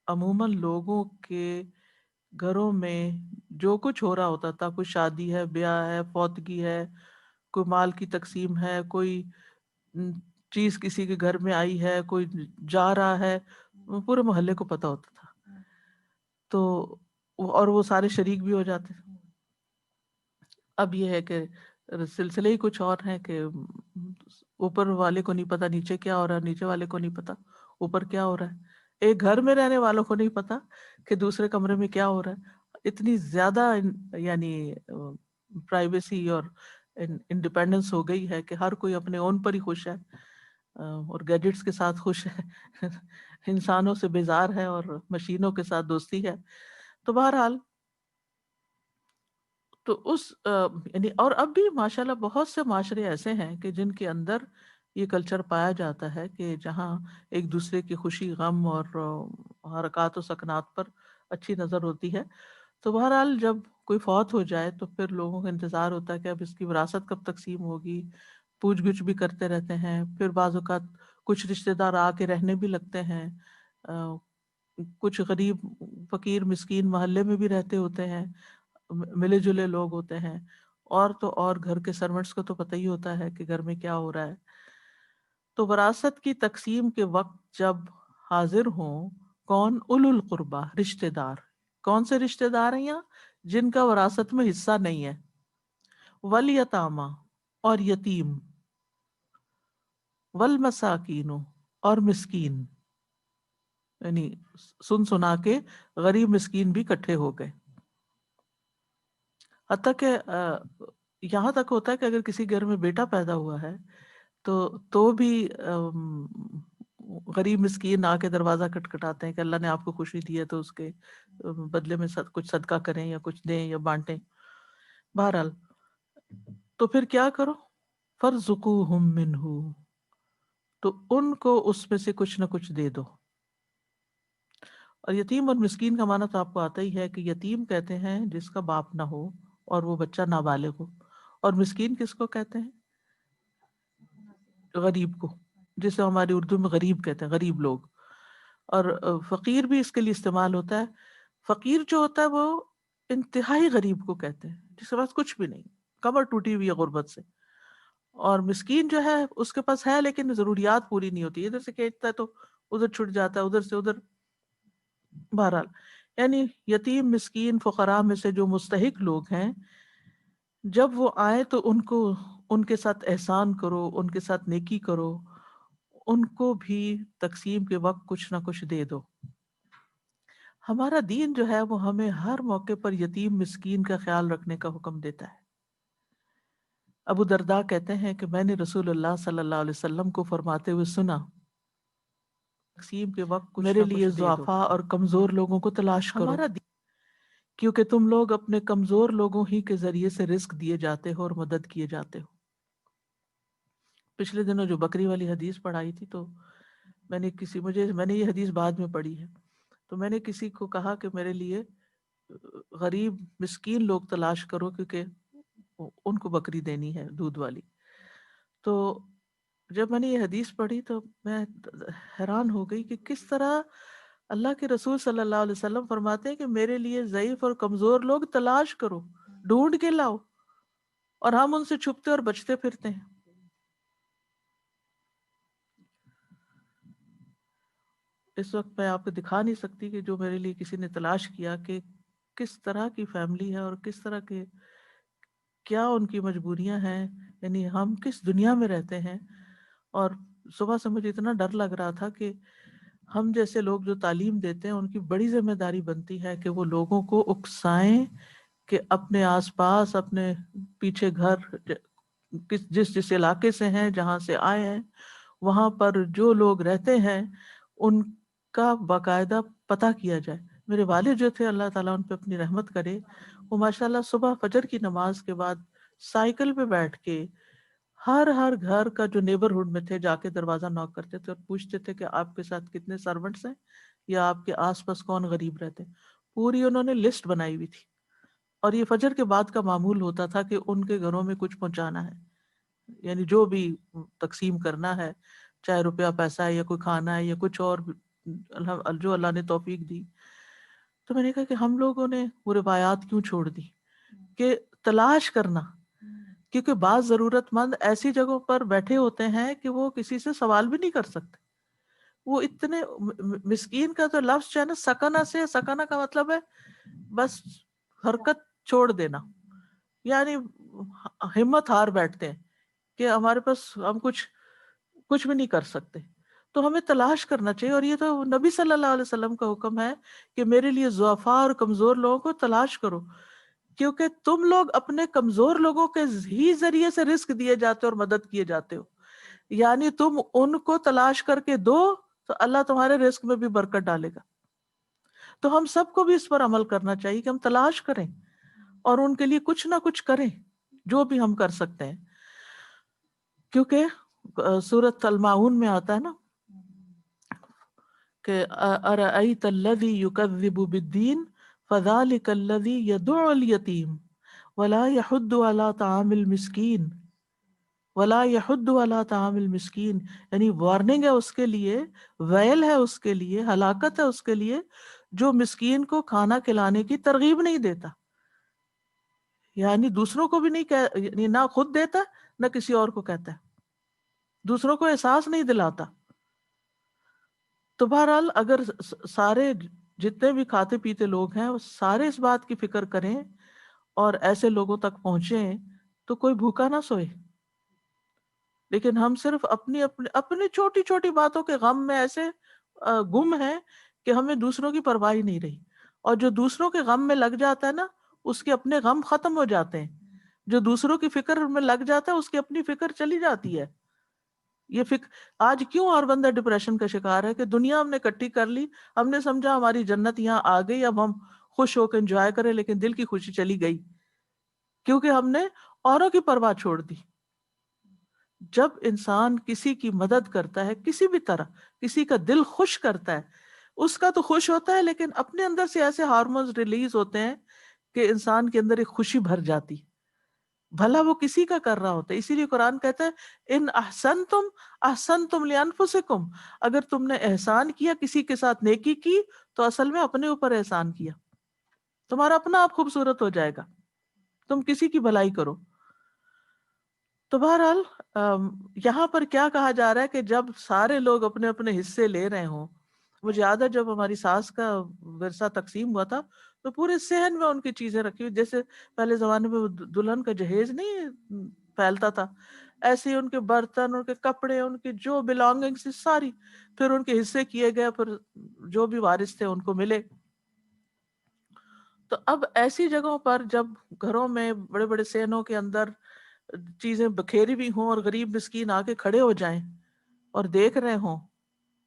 عموماً لوگوں کے گھروں میں جو کچھ ہو رہا ہوتا تھا، کوئی شادی ہے، بیاہ ہے، فوتگی ہے، کوئی مال کی تقسیم ہے، کوئی چیز کسی کے گھر میں آئی ہے، کوئی جا رہا ہے، پورے محلے کو پتا ہوتا تھا. تو اور وہ سارے شریک بھی ہو جاتے. اب یہ ہے کہ سلسلے ہی کچھ اور ہیں کہ اوپر والے کو نہیں پتا نیچے کیا ہو رہا ہے، نیچے والے کو نہیں پتا اوپر کیا ہو رہا ہے، ایک گھر میں رہنے والوں کو نہیں پتا کہ دوسرے کمرے میں کیا ہو رہا ہے. اتنی زیادہ یعنی پرائیویسی اور انڈیپینڈنس ہو گئی ہے کہ ہر کوئی اپنے اون پر ہی خوش ہے اور گیجٹس کے ساتھ خوش ہے، انسانوں سے بیزار ہے اور مشینوں کے ساتھ دوستی ہے. تو بہرحال تو اس یعنی اور اب بھی ماشاءاللہ بہت سے معاشرے ایسے ہیں کہ جن کے اندر یہ کلچر پایا جاتا ہے کہ جہاں ایک دوسرے کی خوشی غم اور حرکات و سکنات پر اچھی نظر ہوتی ہے. تو بہرحال جب کوئی فوت ہو جائے تو پھر لوگوں کا انتظار ہوتا ہے کہ اب اس کی وراثت کب تقسیم ہوگی، پوچھ گچھ بھی کرتے رہتے ہیں. پھر بعض اوقات کچھ رشتہ دار آ کے رہنے بھی لگتے ہیں، کچھ غریب فقیر مسکین محلے میں بھی رہتے ہوتے ہیں، ملے جلے لوگ ہوتے ہیں، اور تو اور گھر کے سرونٹس کو تو پتہ ہی ہوتا ہے کہ گھر میں کیا ہو رہا ہے. تو وراثت کی تقسیم کے وقت جب حاضر ہوں کون؟ اولو القربہ، رشتہ دار. کون سے رشتہ دار ہیں یہاں؟ جن کا وراثت میں حصہ نہیں ہے. والیتامہ، اور یتیم، والمساکین، اور مسکین. یعنی سن سنا کے غریب مسکین بھی اکٹھے ہو گئے. حتیٰ کہ یہاں تک ہوتا ہے کہ اگر کسی گھر میں بیٹا پیدا ہوا ہے تو بھی غریب مسکین آ کے دروازہ کٹکھٹاتے ہیں کہ اللہ نے آپ کو خوشی دی ہے تو اس کے بدلے میں کچھ صدقہ کریں یا کچھ دیں یا بانٹیں. بہرحال تو پھر کیا کرو؟ فَارْزُقُوهُم مِّنْهُ، تو ان کو اس میں سے کچھ نہ کچھ دے دو. اور یتیم اور مسکین کا معنی تو آپ کو آتا ہی ہے کہ یتیم کہتے ہیں جس کا باپ نہ ہو اور وہ بچہ نابالغ ہو. اور مسکین کس کو کہتے ہیں؟ غریب کو، جسے ہماری اردو میں غریب کہتے ہیں، غریب لوگ. اور فقیر بھی اس کے لیے استعمال ہوتا ہے. فقیر جو ہوتا ہے وہ انتہائی غریب کو کہتے ہیں، جس کے پاس کچھ بھی نہیں، کمر ٹوٹی ہوئی ہے غربت سے. اور مسکین جو ہے اس کے پاس ہے لیکن ضروریات پوری نہیں ہوتی، ادھر سے کھینچتا ہے تو ادھر چھٹ جاتا ہے، ادھر سے ادھر. بہرحال یعنی یتیم، مسکین، فقراء میں سے جو مستحق لوگ ہیں، جب وہ آئے تو ان کو، ان کے ساتھ احسان کرو، ان کے ساتھ نیکی کرو، ان کو بھی تقسیم کے وقت کچھ نہ کچھ دے دو. ہمارا دین جو ہے وہ ہمیں ہر موقع پر یتیم مسکین کا خیال رکھنے کا حکم دیتا ہے. ابو درداء کہتے ہیں کہ میں نے رسول اللہ صلی اللہ علیہ وسلم کو فرماتے ہوئے سنا، تقسیم کے وقت میرے لیے ضعفاء اور کمزور لوگوں کو تلاش کرو، ہمارا دین، کیونکہ تم لوگ اپنے کمزور لوگوں ہی کے ذریعے سے رزق دیے جاتے ہو اور مدد کیے جاتے ہو. پچھلے دنوں جو بکری والی حدیث پڑھائی تھی تو میں نے یہ حدیث بعد میں پڑھی ہے، تو میں نے کسی کو کہا کہ میرے لیے غریب مسکین لوگ تلاش کرو کیونکہ ان کو بکری دینی ہے دودھ والی. تو جب میں نے یہ حدیث پڑھی تو میں حیران ہو گئی کہ کس طرح اللہ کے رسول صلی اللہ علیہ وسلم فرماتے ہیں کہ میرے لیے ضعیف اور کمزور لوگ تلاش کرو، ڈھونڈ کے لاؤ، اور ہم ان سے چھپتے اور بچتے پھرتے ہیں. اس وقت میں آپ کو دکھا نہیں سکتی کہ جو میرے لیے کسی نے تلاش کیا کہ کس طرح کی فیملی ہے اور کس طرح کے کیا ان کی مجبوریاں ہیں، یعنی ہم کس دنیا میں رہتے ہیں. اور صبح سے مجھے اتنا ڈر لگ رہا تھا کہ ہم جیسے لوگ جو تعلیم دیتے ہیں ان کی بڑی ذمہ داری بنتی ہے کہ وہ لوگوں کو اکسائیں کہ اپنے آس پاس، اپنے پیچھے گھر، جس علاقے سے ہیں، جہاں سے آئے ہیں، وہاں پر جو لوگ رہتے ہیں ان کا باقاعدہ پتہ کیا جائے. میرے والد جو تھے، اللہ تعالیٰ ان پہ اپنی رحمت کرے، وہ ماشاءاللہ صبح فجر کی نماز کے بعد سائیکل پہ بیٹھ کے ہر گھر کا جو نیبرہڈ میں تھے جا کے دروازہ نوک کرتے تھے اور پوچھتے تھے کہ آپ کے ساتھ کتنے سرونٹس ہیں یا آپ کے آس پاس کون غریب رہتے ہیں. پوری انہوں نے لسٹ بنائی ہوئی تھی، اور یہ فجر کے بعد کا معمول ہوتا تھا کہ ان کے گھروں میں کچھ پہنچانا ہے، یعنی جو بھی تقسیم کرنا ہے، چاہے روپیہ پیسہ ہے یا کوئی کھانا ہے یا کچھ اور جو اللہ نے توفیق دی. تو میں نے کہا کہ ہم لوگوں نے وہ روایات کیوں چھوڑ دی کہ تلاش کرنا، کیونکہ بعض ضرورت مند ایسی جگہوں پر بیٹھے ہوتے ہیں کہ وہ کسی سے سوال بھی نہیں کر سکتے. وہ اتنے مسکین کا تو لفظ جو ہے نا، سکنا سے، سکنا کا مطلب ہے بس حرکت چھوڑ دینا، یعنی ہمت ہار بیٹھتے ہیں کہ ہمارے پاس ہم کچھ بھی نہیں کر سکتے. تو ہمیں تلاش کرنا چاہیے، اور یہ تو نبی صلی اللہ علیہ وسلم کا حکم ہے کہ میرے لیے ضعفاء اور کمزور لوگوں کو تلاش کرو، کیونکہ تم لوگ اپنے کمزور لوگوں کے ہی ذریعے سے رزق دیے جاتے ہو اور مدد کیے جاتے ہو. یعنی تم ان کو تلاش کر کے دو تو اللہ تمہارے رزق میں بھی برکت ڈالے گا. تو ہم سب کو بھی اس پر عمل کرنا چاہیے کہ ہم تلاش کریں اور ان کے لیے کچھ نہ کچھ کریں جو بھی ہم کر سکتے ہیں. کیونکہ سورۃ الماعون میں آتا ہے نا کہ ارأیت الذی یکذب بالدین فذلک الذی یدع الیتیم ولا یحض علی طعام المسکین یعنی وارننگ ہے اس کے لیے، ویل ہے اس کے لیے، ہلاکت ہے اس کے لیے جو مسکین کو کھانا کھلانے کی ترغیب نہیں دیتا، یعنی دوسروں کو بھی نہیں یعنی نہ خود دیتا نہ کسی اور کو کہتا ہے، دوسروں کو احساس نہیں دلاتا. تو بہرحال اگر سارے جتنے بھی کھاتے پیتے لوگ ہیں وہ سارے اس بات کی فکر کریں اور ایسے لوگوں تک پہنچیں تو کوئی بھوکا نہ سوئے. لیکن ہم صرف اپنی چھوٹی چھوٹی باتوں کے غم میں ایسے گم ہیں کہ ہمیں دوسروں کی پرواہ ہی نہیں رہی، اور جو دوسروں کے غم میں لگ جاتا ہے نا اس کے اپنے غم ختم ہو جاتے ہیں، جو دوسروں کی فکر میں لگ جاتا ہے اس کی اپنی فکر چلی جاتی ہے. یہ فکر آج کیوں اور بندہ ڈپریشن کا شکار ہے کہ دنیا ہم نے اکٹھی کر لی، ہم نے سمجھا ہماری جنت یہاں آ گئی، اب ہم خوش ہو کے انجوائے کریں، لیکن دل کی خوشی چلی گئی کیونکہ ہم نے اوروں کی پرواہ چھوڑ دی. جب انسان کسی کی مدد کرتا ہے کسی بھی طرح، کسی کا دل خوش کرتا ہے، اس کا تو خوش ہوتا ہے لیکن اپنے اندر سے ایسے ہارمونز ریلیز ہوتے ہیں کہ انسان کے اندر ایک خوشی بھر جاتی، بھلا وہ کسی کا کر رہا ہوتا ہے. اسی لیے قرآن کہتا ہے ان احسنتم احسنتم لانفسکم، اگر تم نے احسان کیا، کسی کے ساتھ نیکی کی، تو اصل میں اپنے اوپر احسان کیا. تمہارا اپنا آپ خوبصورت ہو جائے گا، تم کسی کی بھلائی کرو. تو بہرحال یہاں پر کیا کہا جا رہا ہے کہ جب سارے لوگ اپنے اپنے حصے لے رہے ہوں. مجھے یاد ہے جب ہماری ساس کا ورثہ تقسیم ہوا تھا تو پورے صحن میں ان کی چیزیں رکھی ہوئی، جیسے پہلے زمانے میں وہ دلہن کا جہیز نہیں پھیلتا تھا، ایسے ہی ان کے برتن، ان کے کپڑے، ان کی جو بلانگنگس ساری پھر ان کے حصے کیے گئے، پھر جو بھی وارث تھے ان کو ملے. تو اب ایسی جگہوں پر جب گھروں میں بڑے بڑے صحنوں کے اندر چیزیں بکھیری بھی ہوں اور غریب مسکین آ کے کھڑے ہو جائیں اور دیکھ رہے ہوں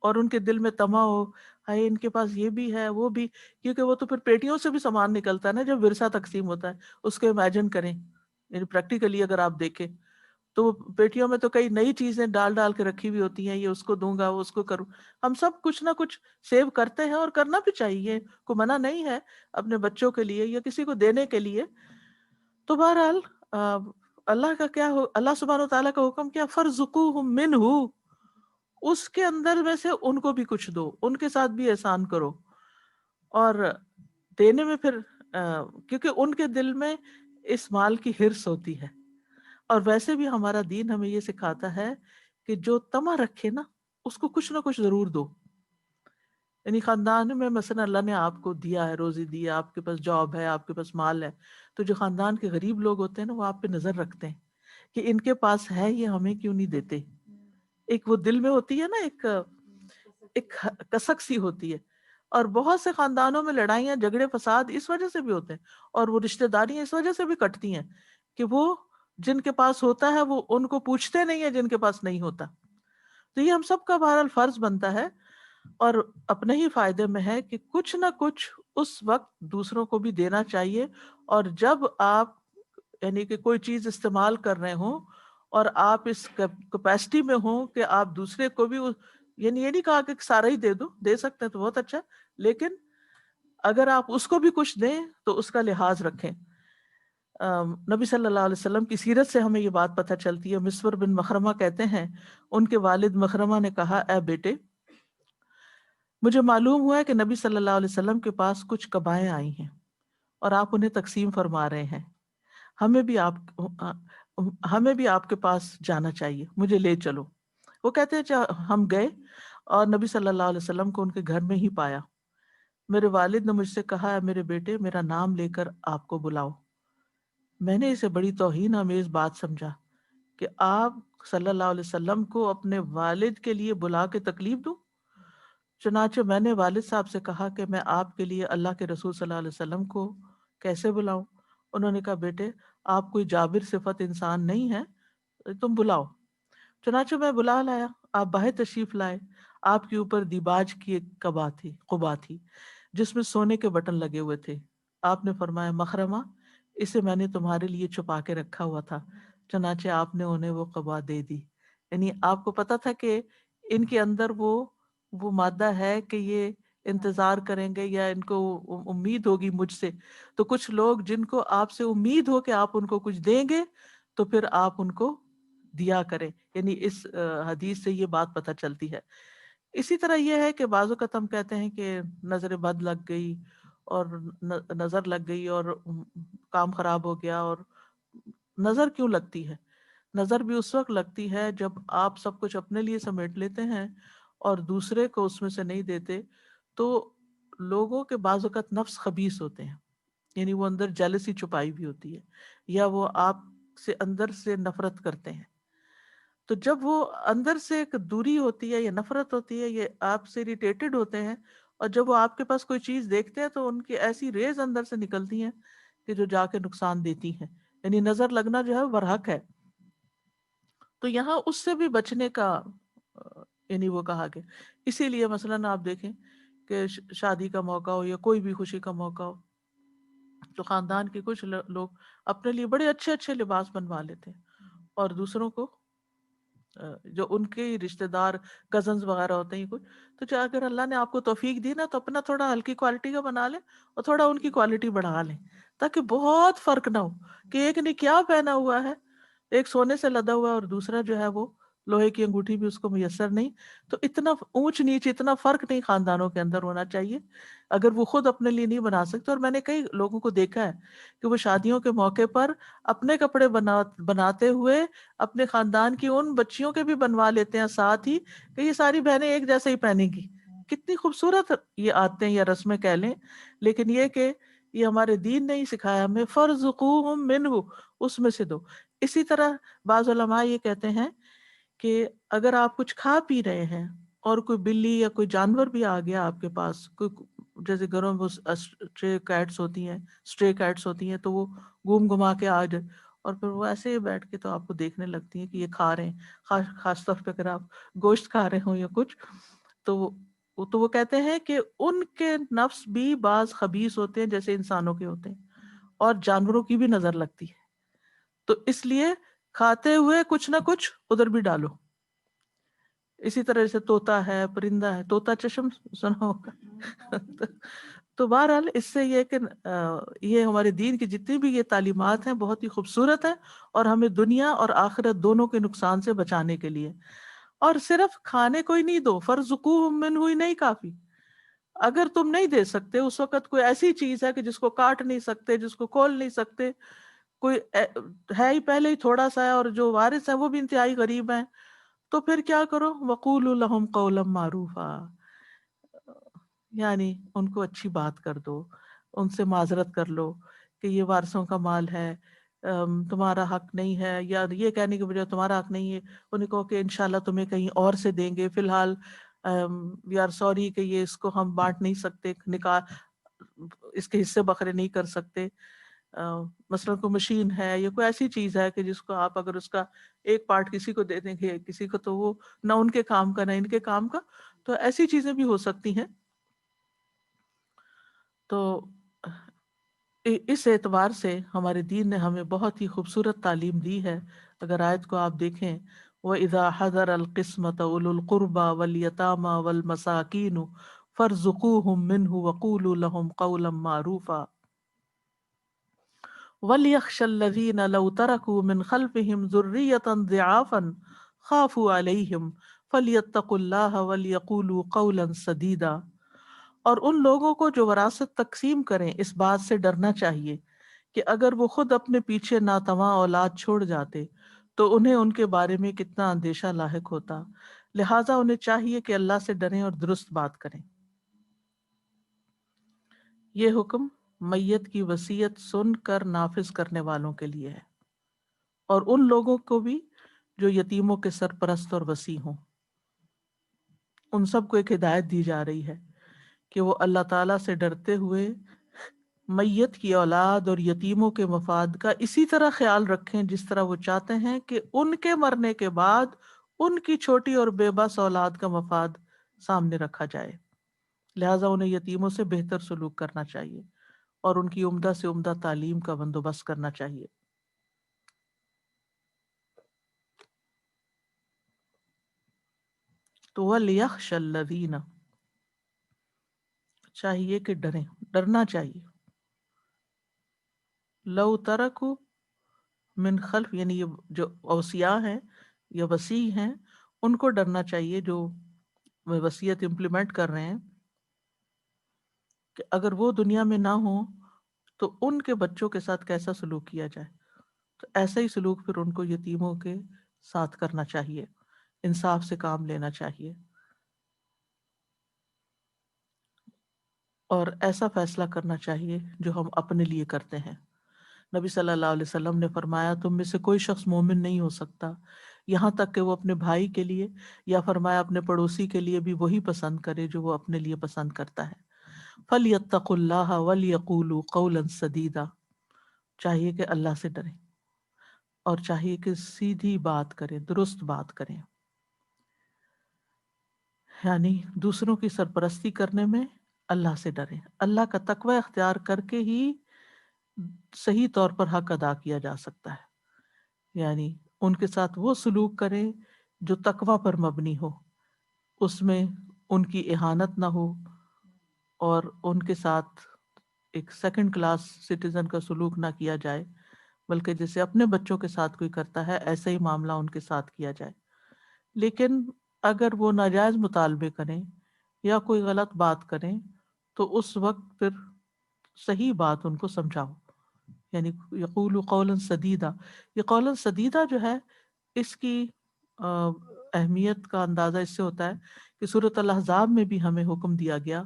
اور ان کے دل میں طمع ہو، ہائے ان کے پاس یہ بھی ہے وہ بھی، کیونکہ وہ تو پھر پیٹیوں سے بھی سامان نکلتا ہے نا جب ورثہ تقسیم ہوتا ہے. اس کو امیجن کریں، یعنی پریکٹیکلی اگر آپ دیکھیں تو وہ پیٹیوں میں تو کئی نئی چیزیں ڈال ڈال کے رکھی ہوئی ہوتی ہیں، یہ اس کو دوں گا وہ اس کو کروں. ہم سب کچھ نہ کچھ سیو کرتے ہیں اور کرنا بھی چاہیے، کوئی منع نہیں ہے اپنے بچوں کے لیے یا کسی کو دینے کے لیے. تو بہرحال اللہ کا کیا ہو، اللہ سبحانہ و تعالیٰ کا حکم کیا، فَارْزُقُوهُم مِّنْهُ، اس کے اندر میں سے ان کو بھی کچھ دو، ان کے ساتھ بھی احسان کرو. اور دینے میں پھر کیونکہ ان کے دل میں اس مال کی ہرس ہوتی ہے. اور ویسے بھی ہمارا دین ہمیں یہ سکھاتا ہے کہ جو طمع رکھے نا اس کو کچھ نہ کچھ ضرور دو. یعنی خاندان میں مثلا اللہ نے آپ کو دیا ہے، روزی دی ہے، آپ کے پاس جاب ہے، آپ کے پاس مال ہے، تو جو خاندان کے غریب لوگ ہوتے ہیں نا وہ آپ پہ نظر رکھتے ہیں کہ ان کے پاس ہے یہ ہمیں کیوں نہیں دیتے. ایک وہ دل میں ہوتی ہے نا ایک کسک سی ہوتی ہے. اور بہت سے خاندانوں میں لڑائیاں جھگڑے فساد اس وجہ سے بھی ہوتے ہیں، اور وہ رشتہ داریاں اس وجہ سے بھی کٹتی ہیں کہ وہ جن کے پاس ہوتا ہے وہ ان کو پوچھتے نہیں ہیں جن کے پاس نہیں ہوتا. تو یہ ہم سب کا بہرحال فرض بنتا ہے اور اپنے ہی فائدے میں ہے کہ کچھ نہ کچھ اس وقت دوسروں کو بھی دینا چاہیے. اور جب آپ یعنی کہ کوئی چیز استعمال کر رہے ہوں اور آپ اس کیپیسٹی میں ہوں کہ آپ دوسرے کو بھی یعنی یہ نہیں کہا کہ سارا ہی دے دو، دے سکتے ہیں تو بہت اچھا، لیکن اگر آپ اس کو بھی کچھ دیں تو اس کا لحاظ رکھیں. نبی صلی اللہ علیہ وسلم کی سیرت سے ہمیں یہ بات پتہ چلتی ہے. مسور بن مخرمہ کہتے ہیں ان کے والد مخرمہ نے کہا، اے بیٹے مجھے معلوم ہوا ہے کہ نبی صلی اللہ علیہ وسلم کے پاس کچھ قبائیں آئی ہیں اور آپ انہیں تقسیم فرما رہے ہیں، ہمیں بھی آپ کے پاس جانا چاہیے، مجھے لے چلو. وہ کہتے ہیں ہم گئے اور نبی صلی اللہ علیہ وسلم کو ان کے گھر میں ہی پایا. میرے والد نے مجھ سے کہا، میرے بیٹے میرا نام لے کر آپ کو بلاؤ. میں نے اسے بڑی توہین آمیز بات سمجھا کہ آپ صلی اللہ علیہ وسلم کو اپنے والد کے لیے بلا کے تکلیف دوں. چنانچہ میں نے والد صاحب سے کہا کہ میں آپ کے لیے اللہ کے رسول صلی اللہ علیہ وسلم کو کیسے بلاؤں؟ انہوں نے کہا، بیٹے آپ کوئی جابر صفت انسان نہیں ہے، تم بلاؤ. چنانچہ میں بلا لایا، آپ باہر تشریف لائے. آپ کے اوپر دیباج کی ایک قبا تھی جس میں سونے کے بٹن لگے ہوئے تھے. آپ نے فرمایا، مخرمہ اسے میں نے تمہارے لیے چھپا کے رکھا ہوا تھا. چنانچہ آپ نے انہیں وہ قبا دے دی. یعنی آپ کو پتا تھا کہ ان کے اندر وہ مادہ ہے کہ یہ انتظار کریں گے یا ان کو امید ہوگی مجھ سے. تو کچھ لوگ جن کو آپ سے امید ہو کہ آپ ان کو کچھ دیں گے تو پھر آپ ان کو دیا کریں. یعنی اس حدیث سے یہ بات پتہ چلتی ہے. اسی طرح یہ ہے کہ بعض اوقات ہم کہتے ہیں کہ نظر بد لگ گئی اور نظر لگ گئی اور کام خراب ہو گیا. اور نظر کیوں لگتی ہے؟ نظر بھی اس وقت لگتی ہے جب آپ سب کچھ اپنے لیے سمیٹ لیتے ہیں اور دوسرے کو اس میں سے نہیں دیتے. تو لوگوں کے بعض اوقات نفس خبیث ہوتے ہیں، یعنی وہ اندر جیلسی چھپائی بھی ہوتی ہے یا وہ آپ سے اندر سے نفرت کرتے ہیں. تو جب وہ اندر سے ایک دوری ہوتی ہے یا نفرت ہوتی ہے، یہ آپ سے اریٹیٹڈ ہوتے ہیں، اور جب وہ آپ کے پاس کوئی چیز دیکھتے ہیں تو ان کی ایسی ریز اندر سے نکلتی ہیں کہ جو جا کے نقصان دیتی ہیں. یعنی نظر لگنا جو ہے برحق ہے. تو یہاں اس سے بھی بچنے کا یعنی وہ کہا گیا. اسی لیے مثلاً آپ دیکھیں کہ شادی کا موقع ہو یا کوئی بھی خوشی کا موقع ہو تو خاندان کے کچھ لوگ اپنے لیے بڑے اچھے اچھے لباس بنوا لیتے ہیں اور دوسروں کو جو ان کے رشتہ دار کزنز وغیرہ ہوتے ہیں کچھ، تو چاہے اگر اللہ نے آپ کو توفیق دی نا تو اپنا تھوڑا ہلکی کوالٹی کا بنا لیں اور تھوڑا ان کی کوالٹی بڑھا لیں، تاکہ بہت فرق نہ ہو کہ ایک نے کیا پہنا ہوا ہے، ایک سونے سے لدا ہوا ہے اور دوسرا جو ہے وہ لوہے کی انگوٹھی بھی اس کو میسر نہیں. تو اتنا اونچ نیچ، اتنا فرق نہیں خاندانوں کے اندر ہونا چاہیے اگر وہ خود اپنے لیے نہیں بنا سکتے. اور میں نے کئی لوگوں کو دیکھا ہے کہ وہ شادیوں کے موقع پر اپنے کپڑے بناتے ہوئے اپنے خاندان کی ان بچیوں کے بھی بنوا لیتے ہیں ساتھ ہی، کہ یہ ساری بہنیں ایک جیسے ہی پہنیں گی. کتنی خوبصورت یہ عادتیں یا رسمیں کہہ لیں، لیکن یہ کہ یہ ہمارے دین نے ہی سکھایا ہمیں، فَارْزُقُوهُم مِّنْهُ، اس میں سے دو. اسی طرح بعض علماء یہ کہتے ہیں کہ اگر آپ کچھ کھا پی رہے ہیں اور کوئی بلی یا کوئی جانور بھی آ گیا آپ کے پاس، کوئی جیسے گھروں میں اسٹرے کیٹس ہوتی ہیں، تو وہ گھوم گھما کے آ جائے اور پھر وہ ایسے ہی بیٹھ کے تو آپ کو دیکھنے لگتی ہیں کہ یہ کھا رہے ہیں، خاص طور پہ اگر آپ گوشت کھا رہے ہوں یا کچھ، تو وہ کہتے ہیں کہ ان کے نفس بھی بعض خبیث ہوتے ہیں جیسے انسانوں کے ہوتے ہیں، اور جانوروں کی بھی نظر لگتی ہے. تو اس لیے کھاتے ہوئے کچھ نہ کچھ ادھر بھی ڈالو. اسی طرح جیسے طوطا ہے، پرندہ ہے، طوطا چشم سنا ہوگا. تو بہرحال اس سے یہ کہ یہ ہمارے دین کی جتنی بھی یہ تعلیمات ہیں بہت ہی خوبصورت ہیں، اور ہمیں دنیا اور آخرت دونوں کے نقصان سے بچانے کے لیے. اور صرف کھانے کو ہی نہیں دو، فَارْزُقُوهُم مِّنْهُ ہی نہیں کافی. اگر تم نہیں دے سکتے اس وقت کوئی ایسی چیز ہے کہ جس کو کاٹ نہیں سکتے، جس کو کھول نہیں سکتے، کوئی ہے ہی پہلے ہی تھوڑا سا ہے اور جو وارث ہے وہ بھی انتہائی غریب ہیں، تو پھر کیا کرو، وَقُولُوا لَهُمْ قَوْلًا مَّعْرُوفًا، یعنی ان کو اچھی بات کر دو، ان سے معذرت کر لو کہ یہ وارثوں کا مال ہے، تمہارا حق نہیں ہے، یا یہ کہنے کے بجائے تمہارا حق نہیں ہے انہیں کہو کہ انشاءاللہ تمہیں کہیں اور سے دیں گے، فی الحال وی آر سوری کہ یہ اس کو ہم بانٹ نہیں سکتے، نکاح اس کے حصے بکھرے نہیں کر سکتے. مثلا کوئی مشین ہے یا کوئی ایسی چیز ہے کہ جس کو آپ اگر اس کا ایک پارٹ کسی کو دے دیں گے کسی کو، تو وہ نہ ان کے کام کا نہ ان کے کام کا. تو ایسی چیزیں بھی ہو سکتی ہیں. تو اس اعتبار سے ہمارے دین نے ہمیں بہت ہی خوبصورت تعلیم دی ہے. اگر آیت کو آپ دیکھیں، وَإِذَا حَضَرَ الْقِسْمَةَ أُولُو الْقُرْبَى وَالْيَتَامَى وَالْمَسَاكِينُ فَارْزُقُوهُم مِّنْهُ وَقُولُوا لَهُمْ قَوْلًا مَّعْرُوفًا وَلْيَخْشَ الَّذِينَ لَوْ تَرَكُوا مِنْ خَلْفِهِمْ ذُرِّيَّةً ضِعَافًا خَافُوا عَلَيْهِمْ فَلْيَتَّقُوا اللَّهَ وَلْيَقُولُوا قَوْلًا سَدِيدًا. اور ان لوگوں کو جو وراثت تقسیم کریں اس بات سے ڈرنا چاہیے کہ اگر وہ خود اپنے پیچھے ناتواں اولاد چھوڑ جاتے تو انہیں ان کے بارے میں کتنا اندیشہ لاحق ہوتا. لہٰذا انہیں چاہیے کہ اللہ سے ڈریں اور درست بات کریں. یہ حکم میت کی وصیت سن کر نافذ کرنے والوں کے لیے ہے، اور ان لوگوں کو بھی جو یتیموں کے سرپرست اور وصی ہوں. ان سب کو ایک ہدایت دی جا رہی ہے کہ وہ اللہ تعالیٰ سے ڈرتے ہوئے میت کی اولاد اور یتیموں کے مفاد کا اسی طرح خیال رکھیں جس طرح وہ چاہتے ہیں کہ ان کے مرنے کے بعد ان کی چھوٹی اور بے بس اولاد کا مفاد سامنے رکھا جائے. لہٰذا انہیں یتیموں سے بہتر سلوک کرنا چاہیے اور ان کی عمدہ سے عمدہ تعلیم کا بندوبست کرنا چاہیے. تو وَلْيَخْشَ الَّذِينَ، چاہیے کہ ڈریں، ڈرنا چاہیے. لو ترکو من خلف، یعنی یہ جو اوصیاء ہیں یا وصی ہیں ان کو ڈرنا چاہیے جو وصیت امپلیمنٹ کر رہے ہیں، کہ اگر وہ دنیا میں نہ ہوں تو ان کے بچوں کے ساتھ کیسا سلوک کیا جائے. تو ایسا ہی سلوک پھر ان کو یتیموں کے ساتھ کرنا چاہیے، انصاف سے کام لینا چاہیے، اور ایسا فیصلہ کرنا چاہیے جو ہم اپنے لیے کرتے ہیں. نبی صلی اللہ علیہ وسلم نے فرمایا تم میں سے کوئی شخص مومن نہیں ہو سکتا یہاں تک کہ وہ اپنے بھائی کے لیے یا فرمایا اپنے پڑوسی کے لیے بھی وہی پسند کرے جو وہ اپنے لیے پسند کرتا ہے. فَلْيَتَّقُوا اللَّهَ وَلْيَقُولُوا قَوْلًا سَدِيدًا، چاہیے کہ اللہ سے ڈریں اور چاہیے کہ سیدھی بات کریں، درست بات کریں. یعنی دوسروں کی سرپرستی کرنے میں اللہ سے ڈریں، اللہ کا تقوی اختیار کر کے ہی صحیح طور پر حق ادا کیا جا سکتا ہے. یعنی ان کے ساتھ وہ سلوک کریں جو تقوی پر مبنی ہو، اس میں ان کی اہانت نہ ہو اور ان کے ساتھ ایک سیکنڈ کلاس سٹیزن کا سلوک نہ کیا جائے، بلکہ جیسے اپنے بچوں کے ساتھ کوئی کرتا ہے ایسا ہی معاملہ ان کے ساتھ کیا جائے۔ لیکن اگر وہ ناجائز مطالبے کریں یا کوئی غلط بات کریں تو اس وقت پھر صحیح بات ان کو سمجھاؤ، یعنی یقول قولا سدیدا۔ یہ قولا سدیدا جو ہے اس کی اہمیت کا اندازہ اس سے ہوتا ہے کہ سورۃ الاحزاب میں بھی ہمیں حکم دیا گیا،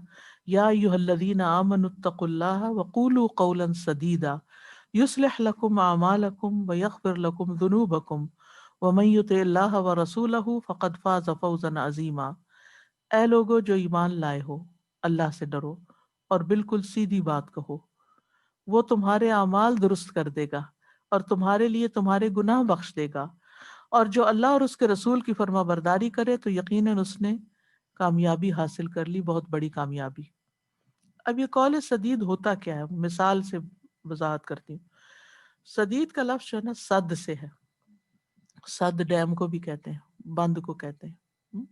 یا ایھا الذین آمنوا اتقوا اللہ وقولوا قولا سدیدا یصلح لکم اعمالکم ویغفر لکم ذنوبکم ومن یطع اللہ ورسولہ فقد فاز فوزا عظیما۔ اے لوگو جو ایمان لائے ہو، اللہ سے ڈرو اور بالکل سیدھی بات کہو، وہ تمہارے اعمال درست کر دے گا اور تمہارے لیے تمہارے گناہ بخش دے گا، اور جو اللہ اور اس کے رسول کی فرما برداری کرے تو یقیناً اس نے کامیابی حاصل کر لی، بہت بڑی کامیابی۔ اب یہ قول سدید ہوتا کیا ہے، مثال سے وضاحت کرتی ہوں۔ سدید کا لفظ جو ہے نا صد سے ہے، صد ڈیم کو بھی کہتے ہیں، بند کو کہتے ہیں،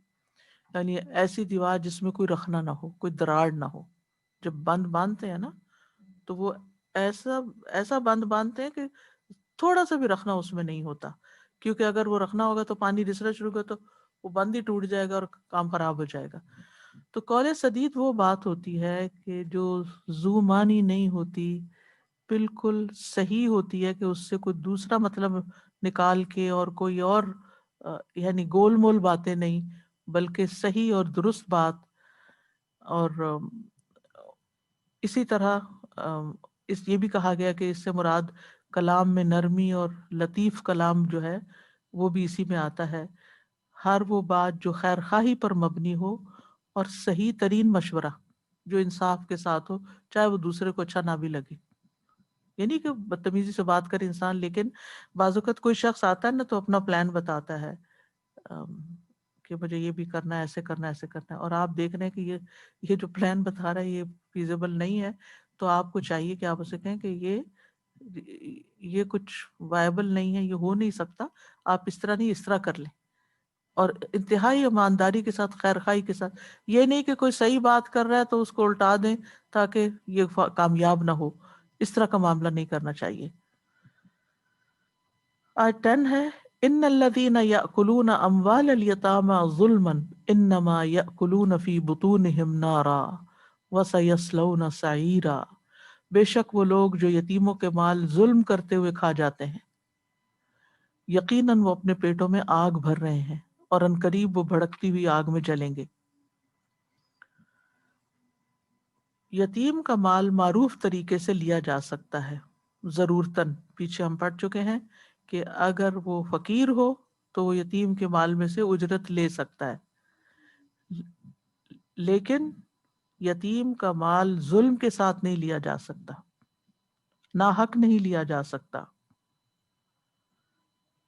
یعنی ایسی دیوار جس میں کوئی رخنا نہ ہو، کوئی دراڑ نہ ہو۔ جب بند باندھتے ہیں نا تو وہ ایسا ایسا بند باندھتے ہیں کہ تھوڑا سا بھی رکھنا اس میں نہیں ہوتا، کیونکہ اگر وہ رکھنا ہوگا تو پانی رسنا شروع ہوگا تو وہ بند ہی ٹوٹ جائے گا اور کام خراب ہو جائے گا۔ تو قول سدید وہ بات ہوتی ہے کہ جو ذو معنی نہیں ہوتی، بالکل صحیح ہوتی ہے، کہ اس سے کوئی دوسرا مطلب نکال کے اور کوئی اور یعنی گول مول باتیں نہیں، بلکہ صحیح اور درست بات۔ اور اسی طرح اس یہ بھی کہا گیا کہ اس سے مراد کلام میں نرمی اور لطیف کلام جو ہے وہ بھی اسی میں آتا ہے۔ ہر وہ بات جو خیر خواہی پر مبنی ہو اور صحیح ترین مشورہ جو انصاف کے ساتھ ہو، چاہے وہ دوسرے کو اچھا نہ بھی لگے، یعنی کہ بدتمیزی سے بات کرے انسان، لیکن بعض اوقات کوئی شخص آتا ہے نا تو اپنا پلان بتاتا ہے کہ مجھے یہ بھی کرنا ہے، ایسے کرنا ہے، ایسے کرنا ہے، اور آپ دیکھ رہے ہیں کہ یہ جو پلان بتا رہا ہے یہ فیزیبل نہیں ہے، تو آپ کو چاہیے کہ آپ اسے کہیں کہ یہ کچھ وائبل نہیں ہے، یہ ہو نہیں سکتا، آپ اس طرح نہیں، اس طرح کر لیں، اور انتہائی ایمانداری کے ساتھ، خیر خواہی کے ساتھ۔ یہ نہیں کہ کوئی صحیح بات کر رہا ہے تو اس کو الٹا دیں تاکہ یہ کامیاب نہ ہو، اس طرح کا معاملہ نہیں کرنا چاہیے۔ آج 10 ہے، ان الذین یأکلون اموال الیتامی ظلما انما یأکلون فی بطونہم نارا وسیصلون سعیرا۔ بے شک وہ لوگ جو یتیموں کے مال ظلم کرتے ہوئے کھا جاتے ہیں، یقیناً وہ اپنے پیٹوں میں آگ بھر رہے ہیں اور عنقریب وہ بھڑکتی ہوئی آگ میں جلیں گے۔ یتیم کا مال معروف طریقے سے لیا جا سکتا ہے، ضرورتاً، پیچھے ہم پڑھ چکے ہیں کہ اگر وہ فقیر ہو تو وہ یتیم کے مال میں سے اجرت لے سکتا ہے، لیکن یتیم کا مال ظلم کے ساتھ نہیں لیا جا سکتا، ناحق نہیں لیا جا سکتا،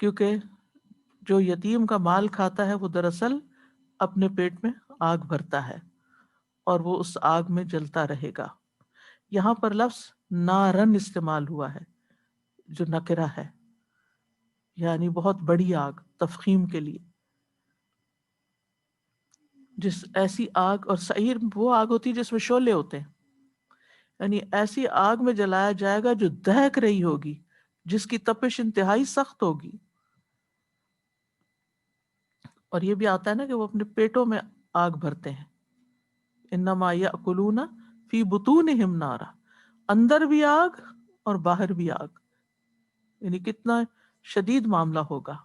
کیونکہ جو یتیم کا مال کھاتا ہے وہ دراصل اپنے پیٹ میں آگ بھرتا ہے اور وہ اس آگ میں جلتا رہے گا۔ یہاں پر لفظ نارن استعمال ہوا ہے جو نکرہ ہے، یعنی بہت بڑی آگ، تفخیم کے لیے، جس ایسی آگ، اور سعیر وہ آگ ہوتی ہے جس میں شعلے ہوتے ہیں، یعنی ایسی آگ میں جلایا جائے گا جو دہک رہی ہوگی، جس کی تپش انتہائی سخت ہوگی۔ اور یہ بھی آتا ہے نا کہ وہ اپنے پیٹوں میں آگ بھرتے ہیں، انما یأکلون فی بطونہم نارا، اندر بھی آگ اور باہر بھی آگ، یعنی کتنا شدید معاملہ ہوگا۔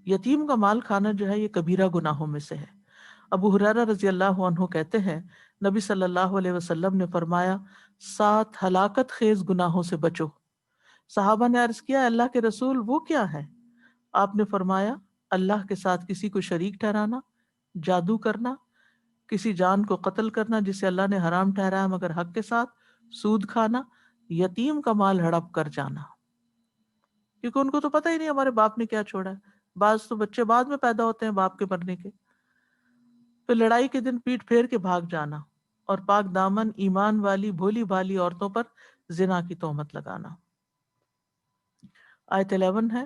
یتیم کا مال کھانا جو ہے یہ کبیرہ گناہوں میں سے ہے۔ ابو ہریرہ رضی اللہ عنہ کہتے ہیں نبی صلی اللہ علیہ وسلم نے فرمایا 7 ہلاکت خیز گناہوں سے بچو۔ صحابہ نے عرض کیا اللہ کے رسول وہ کیا ہے؟ آپ نے فرمایا اللہ کے ساتھ کسی کو شریک ٹھہرانا، جادو کرنا، کسی جان کو قتل کرنا جسے اللہ نے حرام ٹھہرایا مگر حق کے ساتھ، سود کھانا، یتیم کا مال ہڑپ کر جانا۔ کیونکہ ان کو تو پتہ ہی نہیں ہمارے باپ نے کیا چھوڑا ہے، بعض تو بچے بعد میں پیدا ہوتے ہیں باپ کے مرنے کے۔ پھر لڑائی کے دن پیٹ پھیر کے بھاگ جانا، اور پاک دامن ایمان والی بھولی بھالی عورتوں پر زنا کی تہمت لگانا۔ آیت 11 ہے،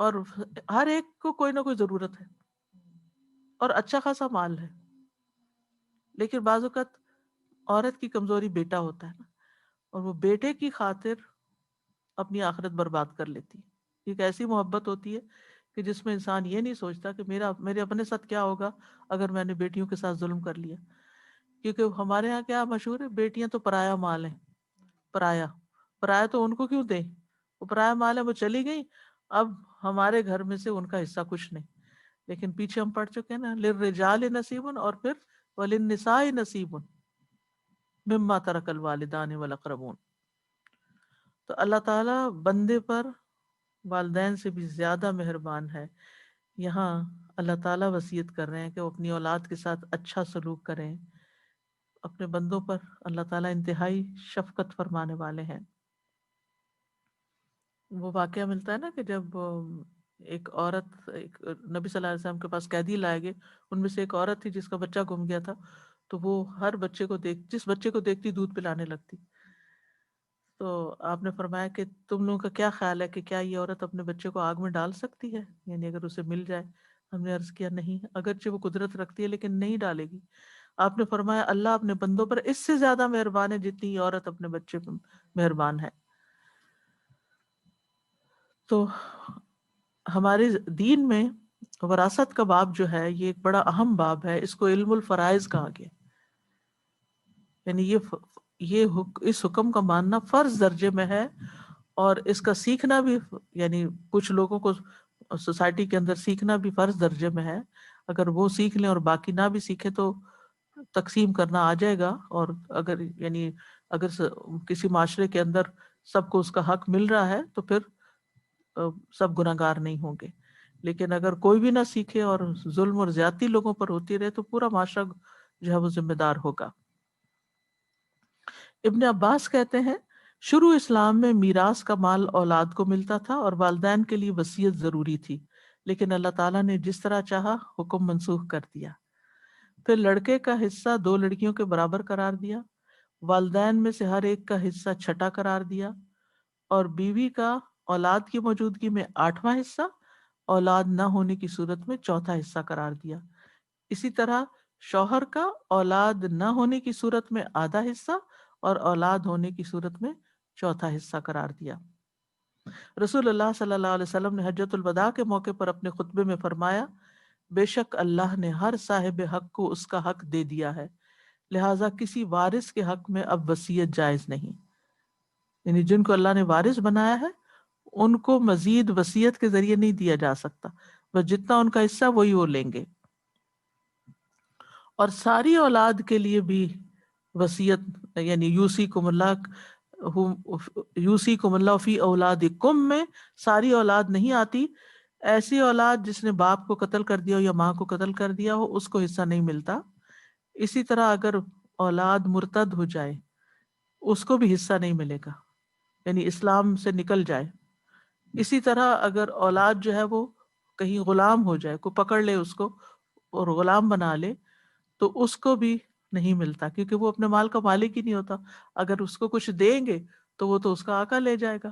اور ہر ایک کو کوئی نہ کوئی ضرورت ہے اور اچھا خاصا مال ہے، لیکن بعض اوقات عورت کی کمزوری بیٹا ہوتا ہے نا، اور وہ بیٹے کی خاطر اپنی آخرت برباد کر لیتی ہے۔ ایک ایسی محبت ہوتی ہے کہ جس میں انسان یہ نہیں سوچتا کہ میرے اپنے ساتھ کیا ہوگا اگر میں نے بیٹیوں کے ساتھ ظلم کر لیا، کیونکہ ہمارے ہاں کیا مشہور ہے، بیٹیاں تو پرایا مال ہیں۔ پرایا پرایا تو ان کو کیوں دیں، وہ پرایا مال ہے، وہ چلی گئی، اب ہمارے گھر میں سے ان کا حصہ کچھ نہیں۔ لیکن پیچھے ہم پڑھ چکے ہیں نا، للرجال نصیب، اور پھر وللنساء نصیب مما ترک الوالدان والاقربون۔ تو اللہ تعالیٰ بندے پر والدین سے بھی زیادہ مہربان ہے۔ یہاں اللہ تعالیٰ وصیت کر رہے ہیں کہ وہ اپنی اولاد کے ساتھ اچھا سلوک کریں۔ اپنے بندوں پر اللہ تعالیٰ انتہائی شفقت فرمانے والے ہیں۔ وہ واقعہ ملتا ہے نا کہ جب ایک عورت، نبی صلی اللہ علیہ وسلم کے پاس قیدی لائے گئے، ان میں سے ایک عورت تھی جس کا بچہ گم گیا تھا، تو وہ ہر بچے کو جس بچے کو دیکھتی دودھ پلانے لگتی۔ تو آپ نے فرمایا کہ تم لوگوں کا کیا خیال ہے کہ کیا یہ عورت اپنے بچے کو آگ میں ڈال سکتی ہے، یعنی اگر اسے مل جائے؟ ہم نے عرض کیا نہیں، اگرچہ وہ قدرت رکھتی ہے لیکن نہیں ڈالے گی۔ آپ نے فرمایا اللہ اپنے بندوں پر اس سے زیادہ مہربان ہے جتنی یہ عورت اپنے بچے پر مہربان ہے۔ تو ہمارے دین میں وراثت کا باب جو ہے یہ ایک بڑا اہم باب ہے، اس کو علم الفرائض کہا گیا، یعنی اس حکم کا ماننا فرض درجے میں ہے، اور اس کا سیکھنا بھی، یعنی کچھ لوگوں کو سوسائٹی کے اندر سیکھنا بھی فرض درجے میں ہے۔ اگر وہ سیکھ لیں اور باقی نہ بھی سیکھے تو تقسیم کرنا آ جائے گا، اور اگر کسی معاشرے کے اندر سب کو اس کا حق مل رہا ہے تو پھر سب گناہگار نہیں ہوں گے۔ لیکن اگر کوئی بھی نہ سیکھے اور ظلم اور زیادتی لوگوں پر ہوتی رہے تو پورا معاشرہ جو ہے وہ ذمہ دار ہوگا۔ ابن عباس کہتے ہیں شروع اسلام میں میراث کا مال اولاد کو ملتا تھا اور والدین کے لیے وصیت ضروری تھی، لیکن اللہ تعالیٰ نے جس طرح چاہا حکم منسوخ کر دیا۔ پھر لڑکے کا حصہ 2 لڑکیوں کے برابر قرار دیا، والدین میں سے ہر ایک کا حصہ چھٹا قرار دیا، اور بیوی کا اولاد کی موجودگی میں 8واں حصہ، اولاد نہ ہونے کی صورت میں 4تھا حصہ قرار دیا۔ اسی طرح شوہر کا اولاد نہ ہونے کی صورت میں آدھا حصہ اور اولاد ہونے کی صورت میں 4تھا حصہ قرار دیا۔ رسول اللہ صلی اللہ علیہ وسلم نے حجۃ الوداع کے موقع پر اپنے خطبے میں فرمایا بے شک اللہ نے ہر صاحب حق کو اس کا حق دے دیا ہے، لہٰذا کسی وارث کے حق میں اب وصیت جائز نہیں، یعنی جن کو اللہ نے وارث بنایا ہے ان کو مزید وصیت کے ذریعے نہیں دیا جا سکتا، بس جتنا ان کا حصہ وہی وہ لیں گے۔ اور ساری اولاد کے لیے بھی وصیت، یعنی یوصیکم اللہ فی اولادکم میں ساری اولاد نہیں آتی، ایسی اولاد جس نے باپ کو قتل کر دیا ہو یا ماں کو قتل کر دیا ہو اس کو حصہ نہیں ملتا۔ اسی طرح اگر اولاد مرتد ہو جائے اس کو بھی حصہ نہیں ملے گا، یعنی اسلام سے نکل جائے۔ اسی طرح اگر اولاد جو ہے وہ کہیں غلام ہو جائے، کوئی پکڑ لے اس کو اور غلام بنا لے تو اس کو بھی نہیں ملتا، کیونکہ وہ اپنے مال کا مالک ہی نہیں ہوتا۔ اگر اس کو کچھ دیں گے تو وہ تو اس کا آقا لے جائے گا۔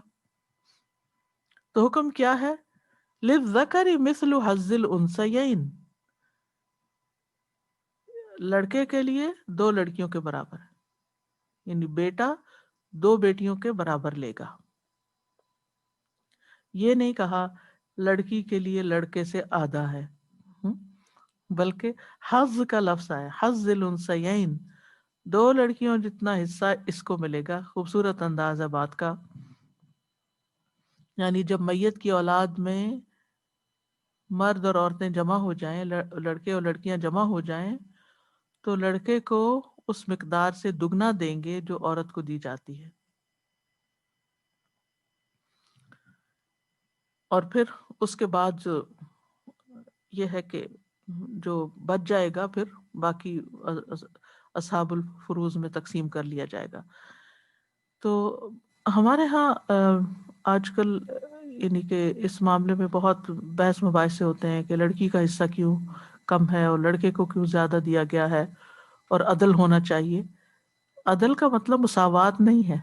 تو حکم کیا ہے؟ للذکر مثل حظ الانثیین، لڑکے کے لیے 2 لڑکیوں کے برابر ہے، یعنی بیٹا 2 بیٹیوں کے برابر لے گا۔ یہ نہیں کہا لڑکی کے لیے لڑکے سے آدھا ہے، بلکہ حظ کا لفظ ہے، حظ الانثیین، 2 لڑکیوں جتنا حصہ اس کو ملے گا۔ خوبصورت انداز ہے بات کا، یعنی جب میت کی اولاد میں مرد اور عورتیں جمع ہو جائیں، لڑکے اور لڑکیاں جمع ہو جائیں تو لڑکے کو اس مقدار سے دگنا دیں گے جو عورت کو دی جاتی ہے، اور پھر اس کے بعد یہ ہے کہ جو بچ جائے گا پھر باقی اصحاب الفروض میں تقسیم کر لیا جائے گا۔ تو ہمارے ہاں آج کل یعنی کہ اس معاملے میں بہت بحث مباحثے ہوتے ہیں کہ لڑکی کا حصہ کیوں کم ہے اور لڑکے کو کیوں زیادہ دیا گیا ہے، اور عدل ہونا چاہیے۔ عدل کا مطلب مساوات نہیں ہے،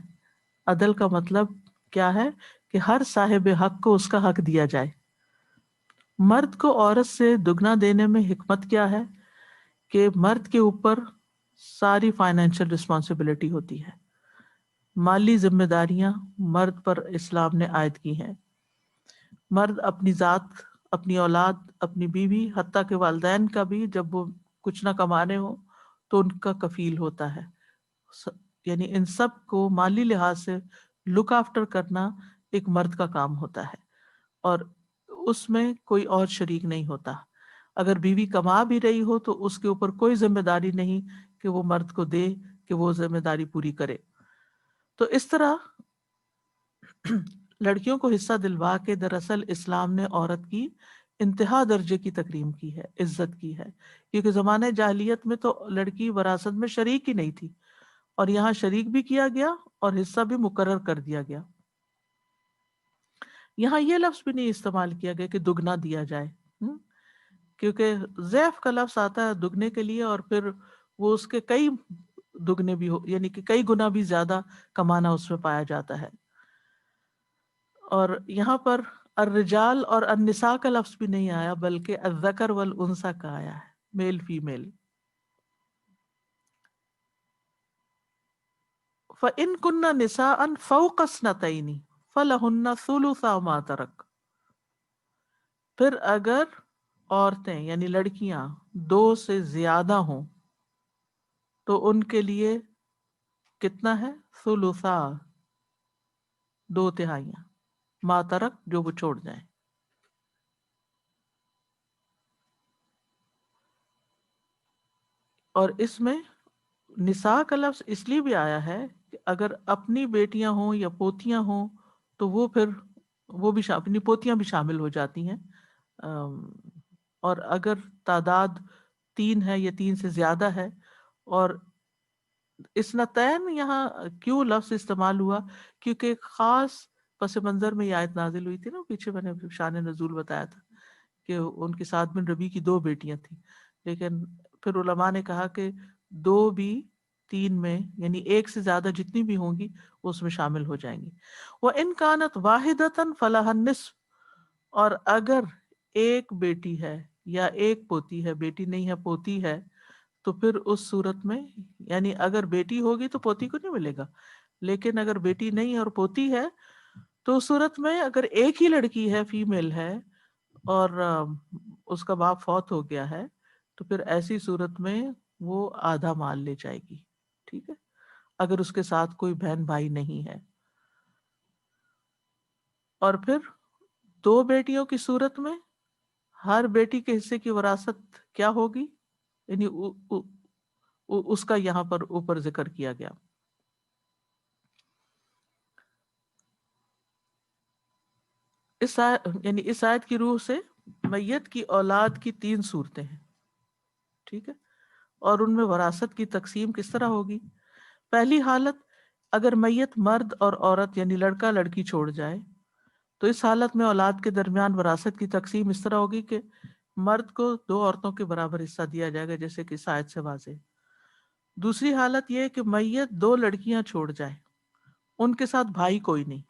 عدل کا مطلب کیا ہے کہ ہر صاحب حق کو اس کا حق دیا جائے۔ مرد کو عورت سے دگنا دینے میں حکمت کیا ہے کہ مرد کے اوپر ساری فائنینشیل رسپانسبلٹی ہوتی ہے، مالی ذمہ داریاں مرد پر اسلام نے عائد کی ہیں. مرد اپنی ذات، اپنی اولاد، اپنی بیوی، حتیٰ کہ والدین کا بھی جب وہ کچھ نہ کمانے ہو تو ان کا کفیل ہوتا ہے. یعنی ان سب کو مالی لحاظ سے لک آفٹر کرنا ایک مرد کا کام ہوتا ہے، اور اس میں کوئی اور شریک نہیں ہوتا. اگر بیوی کما بھی رہی ہو تو اس کے اوپر کوئی ذمہ داری نہیں کہ وہ مرد کو دے کہ وہ ذمہ داری پوری کرے. تو اس طرح لڑکیوں کو حصہ دلوا کے دراصل اسلام نے عورت کی انتہا درجے کی تکریم کی ہے، عزت کی ہے. کیونکہ زمانہ جاہلیت میں تو لڑکی وراثت میں شریک ہی نہیں تھی، اور یہاں شریک بھی کیا گیا اور حصہ بھی مقرر کر دیا گیا. یہاں یہ لفظ بھی نہیں استعمال کیا گیا کہ دگنا دیا جائے، کیونکہ ضعف کا لفظ آتا ہے دگنے کے لیے، اور پھر وہ اس کے کئی دگنے بھی ہو، یعنی کہ کئی گنا بھی زیادہ کمانا اس میں پایا جاتا ہے. اور یہاں پر الرجال اور النساء کا لفظ بھی نہیں آیا، بلکہ الذکر والانثى کا آیا ہے، میل فیمیل. فَإِن كُنَّ نِسَاءً فَوْقَ اثْنَتَيْنِ فَلَهُنَّ ثُلُثَا مَا تَرَكَ. پھر اگر عورتیں یعنی لڑکیاں 2 سے زیادہ ہوں تو ان کے لیے کتنا ہے؟ ثلثا، 2/3 ما ترک، جو وہ چھوڑ جائیں. اور اس میں نساء کا لفظ اس لیے بھی آیا ہے کہ اگر اپنی بیٹیاں ہوں یا پوتیاں ہوں تو وہ پھر وہ بھی اپنی پوتیاں بھی شامل ہو جاتی ہیں. اور اگر تعداد 3 ہے یا 3 سے زیادہ ہے. اور اثنتین یہاں کیوں لفظ استعمال ہوا؟ کیونکہ ایک خاص پس منظر میں یہ آیت نازل ہوئی تھی نا، پیچھے میں نے شان نزول بتایا تھا کہ ان کے سعد بن ربیع کی 2 بیٹیاں تھیں، لیکن پھر علماء نے کہا کہ 2 بھی 3 میں، یعنی 1 سے زیادہ جتنی بھی ہوں گی وہ اس میں شامل ہو جائیں گی. وَإِن كَانَتْ وَاحِدَةً فَلَهَا النِّصْفُ. اور اگر ایک بیٹی ہے یا ایک پوتی ہے، بیٹی نہیں ہے پوتی ہے، تو پھر اس صورت میں، یعنی اگر بیٹی ہوگی تو پوتی کو نہیں ملے گا، لیکن اگر بیٹی نہیں ہے اور پوتی ہے تو اس صورت میں اگر ایک ہی لڑکی ہے، فیمیل ہے، اور اس کا باپ فوت ہو گیا ہے تو پھر ایسی صورت میں وہ آدھا مال لے جائے گی. ٹھیک ہے، اگر اس کے ساتھ کوئی بہن بھائی نہیں ہے. اور پھر 2 بیٹیوں کی صورت میں ہر بیٹی کے حصے کی وراثت کیا ہوگی، یعنی اس کا یہاں پر اوپر ذکر کیا گیا. یعنی اس آیت کی روح سے میت کی اولاد کی 3 صورتیں ہیں. ٹھیک ہے، اور ان میں وراثت کی تقسیم کس طرح ہوگی؟ پہلی حالت، اگر میت مرد اور عورت یعنی لڑکا لڑکی چھوڑ جائے تو اس حالت میں اولاد کے درمیان وراثت کی تقسیم اس طرح ہوگی کہ مرد کو 2 عورتوں کے برابر حصہ دیا جائے گا، جیسے کہ اس آیت سے واضح. دوسری حالت یہ کہ میت 2 لڑکیاں چھوڑ جائے، ان کے ساتھ بھائی کوئی نہیں،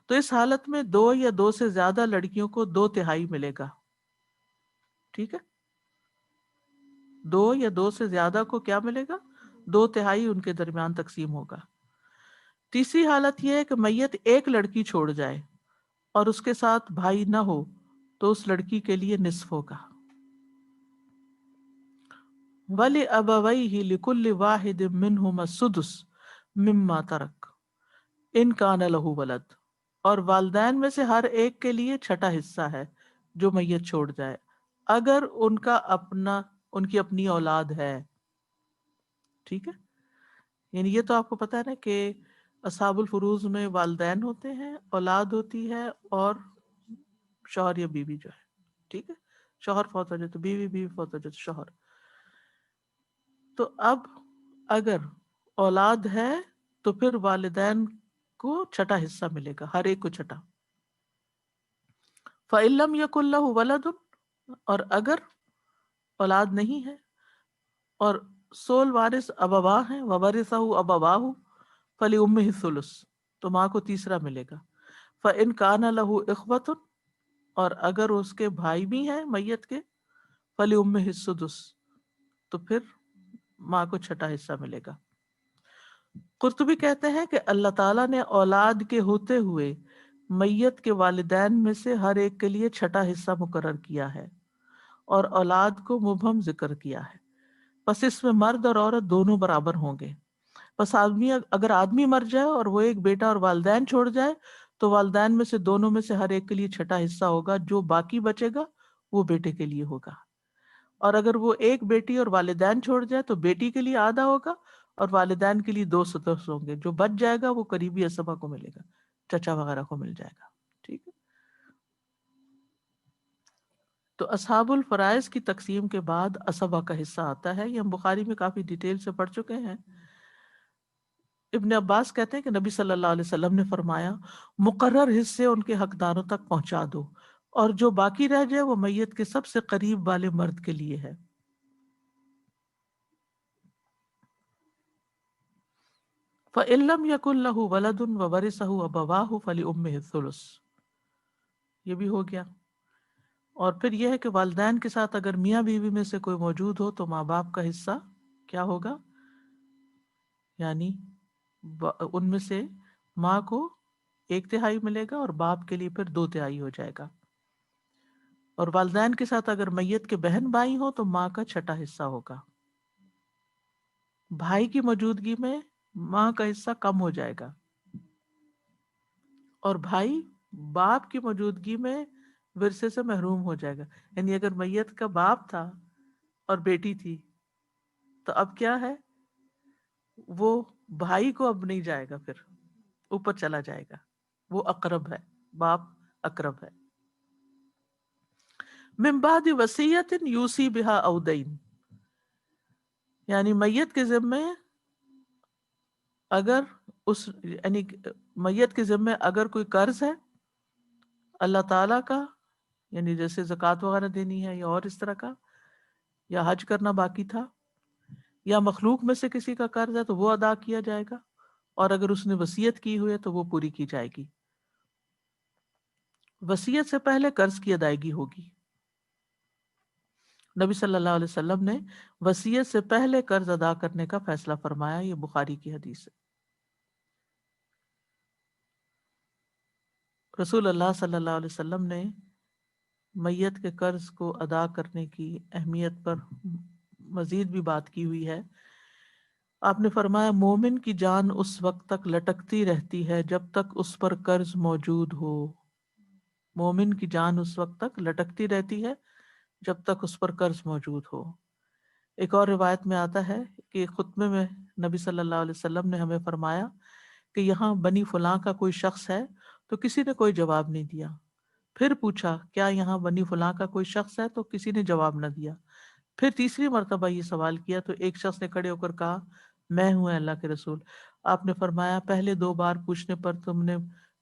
تو اس حالت میں 2 یا 2 سے زیادہ لڑکیوں کو 2/3 ملے گا. ٹھیک ہے، 2 یا 2 سے زیادہ کو کیا ملے گا؟ 2/3 ان کے درمیان تقسیم ہوگا. تیسری حالت یہ ہے کہ میت ایک لڑکی چھوڑ جائے اور اس کے ساتھ بھائی نہ ہو تو اس لڑکی کے لیے نصف ہوگا. وَلِأَبَوَيْهِ لِكُلِّ وَاحِدٍ مِّنْهُمَا السُّدُسُ مِمَّا تَرَكَ إِن كَانَ لَهُ وَلَدٌ. اور والدین میں سے ہر ایک کے لیے چھٹا حصہ ہے جو میت چھوڑ جائے اگر ان کی اپنی اولاد ہے. ٹھیک ہے، یعنی یہ تو آپ کو پتا ہے نا کہ اصحاب الفروض میں والدین ہوتے ہیں، اولاد ہوتی ہے، اور شوہر یا بیوی جو ہے. ٹھیک ہے، شوہر فوت ہو جائے تو بیوی، بیوی فوت ہو جائے تو شوہر. تو اب اگر اولاد ہے تو پھر والدین کو چھٹا حصہ ملے گا، ہر ایک کو چھٹا. فَإِن لَّمْ يَكُن لَّهُ وَلَدٌ. اور اگر اولاد نہیں ہے اور سول وارث ابواہ ہیں، وَوَرِثَهُ أَبَوَاهُ فَلِأُمِّهِ الثُّلُثُ. تو ماں کو تیسرا ملے گا. فَإِن كَانَ لَهُ إِخْوَةٌ. اور اگر اس کے بھائی بھی ہیں میت کے فَلِأُمِّهِ السُّدُسُ، تو پھر ماں کو چھٹا حصہ ملے گا۔ قرطبی کہتے ہیں کہ اللہ تعالیٰ نے اولاد کے ہوتے ہوئے میت کے والدین میں سے ہر ایک کے لیے چھٹا حصہ مقرر کیا ہے اور اولاد کو مبہم ذکر کیا ہے، پس اس میں مرد اور عورت دونوں برابر ہوں گے۔ پس اگر آدمی مر جائے اور وہ ایک بیٹا اور والدین چھوڑ جائے تو والدین میں سے دونوں میں سے ہر ایک کے لیے چھٹا حصہ ہوگا، جو باقی بچے گا وہ بیٹے کے لیے ہوگا۔ اور اگر وہ ایک بیٹی اور والدین چھوڑ جائے تو بیٹی کے لیے آدھا ہوگا اور والدین کے لیے 2 سدس ہوں گے، جو بچ جائے گا وہ قریبی اسبا کو ملے گا، چچا وغیرہ کو مل جائے گا۔ ٹھیک ہے، تو اصحاب الفرائض کی تقسیم کے بعد اسبا کا حصہ آتا ہے، یہ ہم بخاری میں کافی ڈیٹیل سے پڑھ چکے ہیں۔ ابن عباس کہتے ہیں کہ نبی صلی اللہ علیہ وسلم نے فرمایا مقرر حصے ان کے حقداروں تک پہنچا دو، اور جو باقی رہ جائے وہ میت کے سب سے قریب والے مرد کے لیے ہے۔ فَإِن لَّمْ يَكُن لَّهُ وَلَدٌ وَوَرِثَهُ أَبَوَاهُ فَلِأُمِّهِ الثُّلُثُ، یہ بھی ہو گیا۔ اور پھر یہ ہے کہ والدین کے ساتھ اگر میاں بیوی میں سے کوئی موجود ہو تو ماں باپ کا حصہ کیا ہوگا، یعنی ان میں سے ماں کو 1/3 ملے گا اور باپ کے لیے پھر 2/3 ہو جائے گا۔ اور والدین کے ساتھ اگر میت کے بہن بھائی ہو تو ماں کا چھٹا حصہ ہوگا۔ بھائی کی موجودگی میں ماں کا حصہ کم ہو جائے گا، اور بھائی باپ کی موجودگی میں ورثے سے محروم ہو جائے گا۔ یعنی اگر میت کا باپ تھا اور بیٹی تھی تو اب کیا ہے، وہ بھائی کو اب نہیں جائے گا، پھر اوپر چلا جائے گا، وہ اقرب ہے، باپ اقرب ہے۔ من بعد وصیت یوصی بہا او دین، یعنی میت کے ذمے اگر یعنی میت کے ذمے اگر کوئی قرض ہے اللہ تعالی کا، یعنی جیسے زکوٰۃ وغیرہ دینی ہے یا اور اس طرح کا، یا حج کرنا باقی تھا، یا مخلوق میں سے کسی کا قرض ہے تو وہ ادا کیا جائے گا، اور اگر اس نے وصیت کی ہوئی ہے تو وہ پوری کی جائے گی۔ وصیت سے پہلے قرض کی ادائیگی ہوگی۔ نبی صلی اللہ علیہ وسلم نے وصیت سے پہلے قرض ادا کرنے کا فیصلہ فرمایا، یہ بخاری کی حدیث ہے۔ رسول اللہ صلی اللہ علیہ وسلم نے میت کے قرض کو ادا کرنے کی اہمیت پر مزید بھی بات کی ہوئی ہے۔ آپ نے فرمایا مومن کی جان اس وقت تک لٹکتی رہتی ہے جب تک اس پر قرض موجود ہو۔ مومن کی جان اس وقت تک لٹکتی رہتی ہے جب تک اس پر قرض موجود ہو۔ ایک اور روایت میں آتا ہے کہ خطبے میں نبی صلی اللہ علیہ وسلم نے ہمیں فرمایا کہ یہاں بنی فلاں کا کوئی شخص ہے، تو کسی نے کوئی جواب نہیں دیا۔ پھر پوچھا کیا یہاں بنی فلاں کا کوئی شخص ہے، تو کسی نے جواب نہ دیا۔ پھر تیسری مرتبہ یہ سوال کیا تو ایک شخص نے کھڑے ہو کر کہا میں ہوں اللہ کے رسول۔ آپ نے فرمایا پہلے 2 بار پوچھنے پر تم نے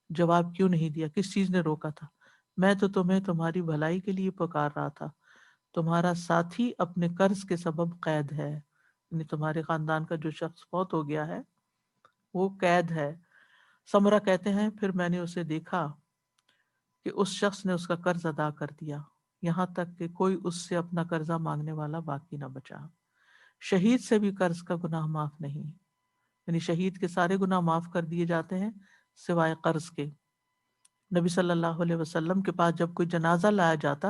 جواب کیوں نہیں دیا، کس چیز نے روکا تھا؟ میں تو تمہیں تمہاری بھلائی کے لیے پکار رہا تھا، تمہارا ساتھی اپنے قرض کے سبب قید ہے، یعنی تمہارے خاندان کا جو شخص فوت ہو گیا ہے وہ قید ہے۔ سمرہ کہتے ہیں پھر میں نے اسے دیکھا کہ اس شخص نے اس کا قرض ادا کر دیا، یہاں تک کہ کوئی اس سے اپنا قرضہ مانگنے والا باقی نہ بچا۔ شہید سے بھی قرض کا گناہ معاف نہیں، یعنی شہید کے سارے گناہ معاف کر دیے جاتے ہیں سوائے قرض کے۔ نبی صلی اللہ علیہ وسلم کے پاس جب کوئی جنازہ لایا جاتا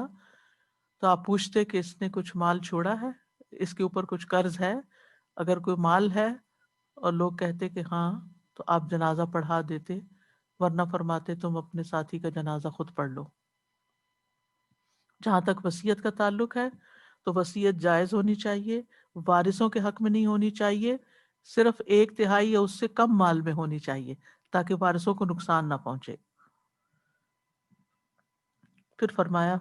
تو آپ پوچھتے کہ اس نے کچھ مال چھوڑا ہے، اس کے اوپر کچھ قرض ہے؟ اگر کوئی مال ہے اور لوگ کہتے کہ ہاں تو آپ جنازہ پڑھا دیتے، ورنہ فرماتے تم اپنے ساتھی کا جنازہ خود پڑھ لو۔ جہاں تک وصیت کا تعلق ہے تو وصیت جائز ہونی چاہیے، وارثوں کے حق میں نہیں ہونی چاہیے، صرف 1/3 یا اس سے کم مال میں ہونی چاہیے تاکہ وارثوں کو نقصان نہ پہنچے۔ پھر فرمایا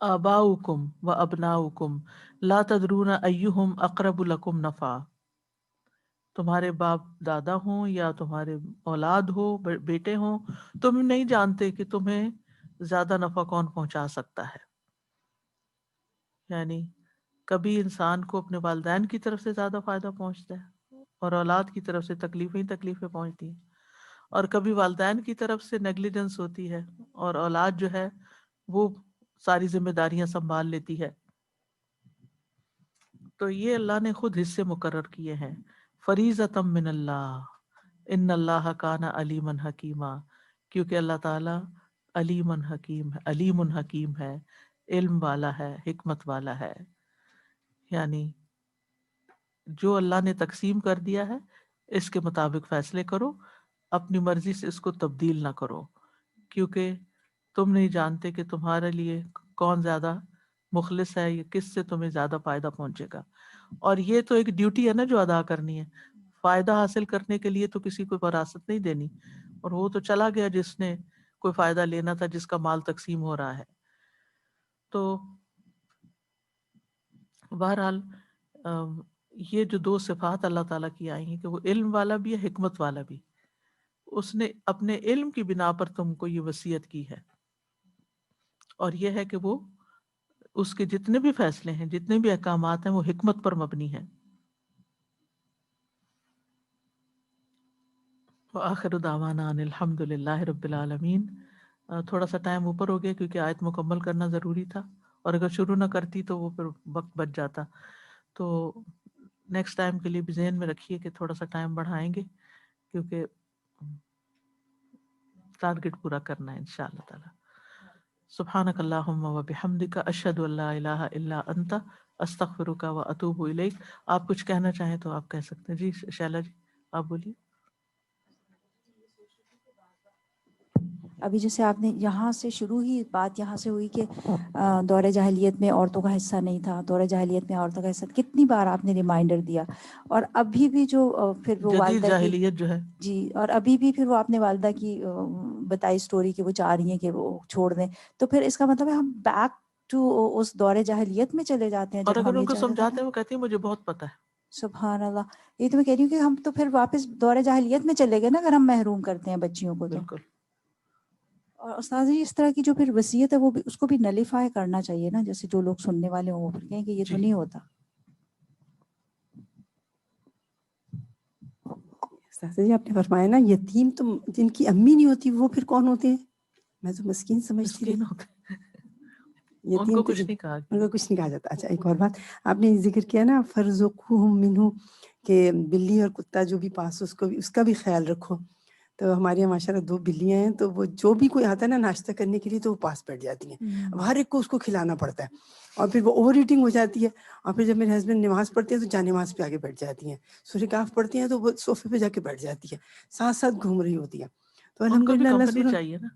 آباؤکم و ابناؤکم لا تدرون ایہم اقرب لکم نفعا، تمہارے باپ دادا ہوں یا تمہارے اولاد ہو، بیٹے ہوں، تم نہیں جانتے کہ تمہیں زیادہ نفع کون پہنچا سکتا ہے۔ یعنی کبھی انسان کو اپنے والدین کی طرف سے زیادہ فائدہ پہنچتا ہے اور اولاد کی طرف سے تکلیفیں ہی تکلیفیں پہنچتی ہیں، اور کبھی والدین کی طرف سے نیگلیجنس ہوتی ہے اور اولاد جو ہے وہ ساری ذمہ داریاں سنبھال لیتی ہے. تو یہ اللہ نے خود حصے مقرر کیے ہیں. فریضۃ من اللہ ان اللہ کان علیما حکیما، کیونکہ اللہ تعالیٰ علیم حکیم ہے، علیم حکیم ہے، علم والا ہے، حکمت والا ہے. یعنی جو اللہ نے تقسیم کر دیا ہے اس کے مطابق فیصلے کرو، اپنی مرضی سے اس کو تبدیل نہ کرو، کیونکہ تم نہیں جانتے کہ تمہارے لیے کون زیادہ مخلص ہے یا کس سے تمہیں زیادہ فائدہ پہنچے گا. اور یہ تو ایک ڈیوٹی ہے نا جو ادا کرنی ہے. فائدہ حاصل کرنے کے لیے تو کسی کو وراثت نہیں دینی، اور وہ تو چلا گیا جس نے کوئی فائدہ لینا تھا، جس کا مال تقسیم ہو رہا ہے. تو بہرحال یہ جو دو صفات اللہ تعالیٰ کی آئی ہیں کہ وہ علم والا بھی ہے، حکمت والا بھی. اس نے اپنے علم کی بنا پر تم کو یہ وصیت کی ہے، اور یہ ہے کہ وہ اس کے جتنے بھی فیصلے ہیں، جتنے بھی احکامات ہیں، وہ حکمت پر مبنی ہیں. وآخر دعوانا ان الحمد للہ رب العالمین. تھوڑا سا ٹائم اوپر ہو گیا کیونکہ آیت مکمل کرنا ضروری تھا، اور اگر شروع نہ کرتی تو وہ پھر وقت بچ جاتا. تو نیکسٹ ٹائم کے لیے بھی ذہن میں رکھیے کہ تھوڑا سا ٹائم بڑھائیں گے، کیونکہ ٹارگٹ پورا کرنا ہے انشاءاللہ تعالی. سبحانک اللہم و بحمدک اشہد ان لا الہ الا انت استغفرک و اتوب الیک. آپ کچھ کہنا چاہیں تو آپ کہہ سکتے ہیں. جی شیلا جی آپ بولیے. ابھی جیسے آپ نے یہاں سے شروع ہی بات یہاں سے ہوئی کہ دور جاہلیت میں عورتوں کا حصہ نہیں تھا، دور جاہلیت میں عورتوں کا حصہ، کتنی بار آپ نے ریمائنڈر دیا. اور ابھی بھی جو پھر وہ جدید والدہ کی، جاہلیت جو ہے، جی، اور ابھی بھی پھر وہ آپ نے والدہ کی بتائی سٹوری کہ وہ چاہ رہی ہیں کہ وہ چھوڑ دیں، تو پھر اس کا مطلب ہے ہم بیک ٹو اس دور جاہلیت میں چلے جاتے ہیں اور جب اگر ہم ان یہ کو چاہتے سمجھاتے ہیں. ہیں وہ کہتی ہیں مجھے بہت پتہ ہے. سبحان اللہ. یہ تو میں کہہ رہی ہوں کہ ہم تو پھر واپس دور جاہلیت میں چلے گئے نا اگر ہم محروم کرتے ہیں بچیوں کو تو. بالکل. اور استاد جی اس طرح کی جو پھر وصیت ہے وہ بھی اس کو بھی نلیفائی کرنا چاہیے نا، جیسے جو لوگ سننے والے ہوں وہ پھر کہیں کہ یہ تو جی نہیں ہوتا. استاذہ جی آپ نے فرمایا نا یتیم تو جن کی امی نہیں ہوتی وہ پھر کون ہوتے ہیں؟ میں تو مسکین سمجھتی مسکین رہی. ہوتے ہیں. ان یتیم کو تو کچھ نہیں کہا ان گیا. کو کچھ نہیں کہا جاتا. اچھا ایک اور بات آپ نے ذکر کیا نا فرزقہم منہ، کہ بلی اور کتا جو بھی پاس اس کو بھی اس کا بھی خیال رکھو. تو ہمارے یہاں ماشاء اللہ 2 بلیاں ہیں، تو وہ جو بھی کوئی آتا ہے نا ناشتہ کرنے کے لیے تو وہ پاس بیٹھ جاتی ہیں. اب ہر ایک کو اس کو کھلانا پڑتا ہے، اور پھر وہ اوور ایٹنگ ہو جاتی ہے. اور پھر جب میرے ہسبینڈ نماز پڑھتے ہیں تو جا نماز پہ آگے بیٹھ جاتی ہیں، سورہ کہف پڑھتی ہیں تو وہ صوفے پہ جا کے بیٹھ جاتی ہے، ساتھ ساتھ گھوم رہی ہوتی ہے. تو ان کو بھی الحمدللہ کمپنی چاہیے نا.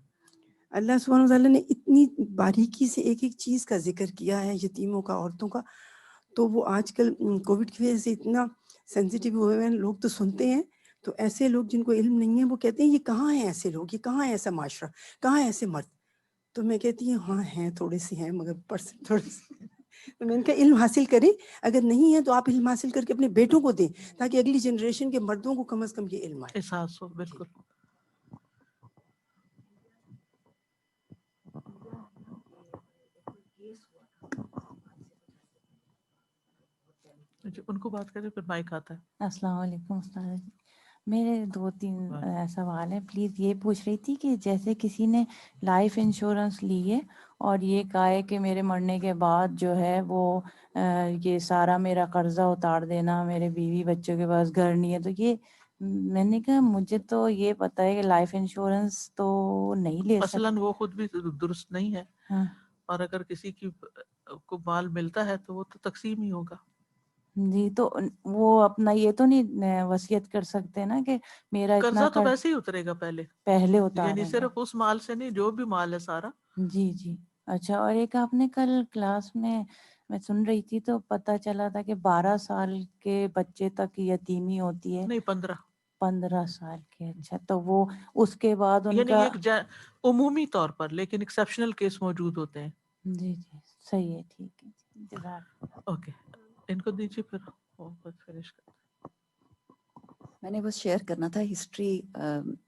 اللہ سبحانہ وتعالیٰ نے اتنی باریکی سے ایک ایک چیز کا ذکر کیا ہے یتیموں کا، عورتوں کا. تو وہ آج کل کووڈ کی وجہ سے اتنا سینسیٹیو ہوئے ہیں، لوگ تو سنتے ہیں، تو ایسے لوگ جن کو علم نہیں ہے وہ کہتے ہیں یہ کہاں ہیں ایسے لوگ، یہ کہاں ہے ایسا معاشرہ، کہاں ہے ایسے مرد. تو میں کہتی ہوں ہاں ہیں، تھوڑے سے ہیں مگر پرسنٹ تھوڑے سے. تو میں ان کا علم حاصل کریں، اگر نہیں ہے تو آپ علم حاصل کر کے اپنے بیٹوں کو دیں تاکہ اگلی جنریشن کے مردوں کو کم از کم یہ علم آئے. احساس ہو. بالکل. ان کو بات کریں پھر مائک آتا ہے. السلام علیکم استاد. میرے 2-3 سوال ہیں. پلیز یہ پوچھ رہی تھی کہ جیسے کسی نے لائف انشورنس لی ہے اور یہ کہا ہے کہ میرے مرنے کے بعد جو ہے وہ یہ سارا میرا قرضہ اتار دینا، میرے بیوی بچوں کے پاس گھر نہیں ہے، تو یہ میں نے کہا مجھے تو یہ پتہ ہے کہ لائف انشورنس تو نہیں لے مثلاً سکتے. وہ خود بھی درست نہیں ہے، ہاں اور اگر کسی کی کو مال ملتا ہے تو وہ تو تقسیم ہی ہوگا. جی، تو وہ اپنا یہ تو نہیں وصیت کر سکتے نا کہ میرا اتنا قرضہ تو ویسے ہی اترے گا پہلے، پہلے یعنی اتاریں گے. صرف اس مال سے نہیں، جو بھی مال ہے سارا. جی جی. اچھا، اور ایک آپ نے کل کلاس میں سن رہی تھی تو پتہ چلا تھا کہ 12 سال کے بچے تک یتیمی ہوتی ہے. نہیں 15. 15 سال کے. اچھا، تو وہ اس کے بعد ان یعنی کا. یہ ایک عمومی طور پر، لیکن ایکسیپشنل کیس موجود ہوتے ہیں. جی جی صحیح ہے، ٹھیک ہے. جزاک. اوکے ان کو دیجیے پھر وہ فنش کرتے. میں نے بس شیئر کرنا تھا ہسٹری،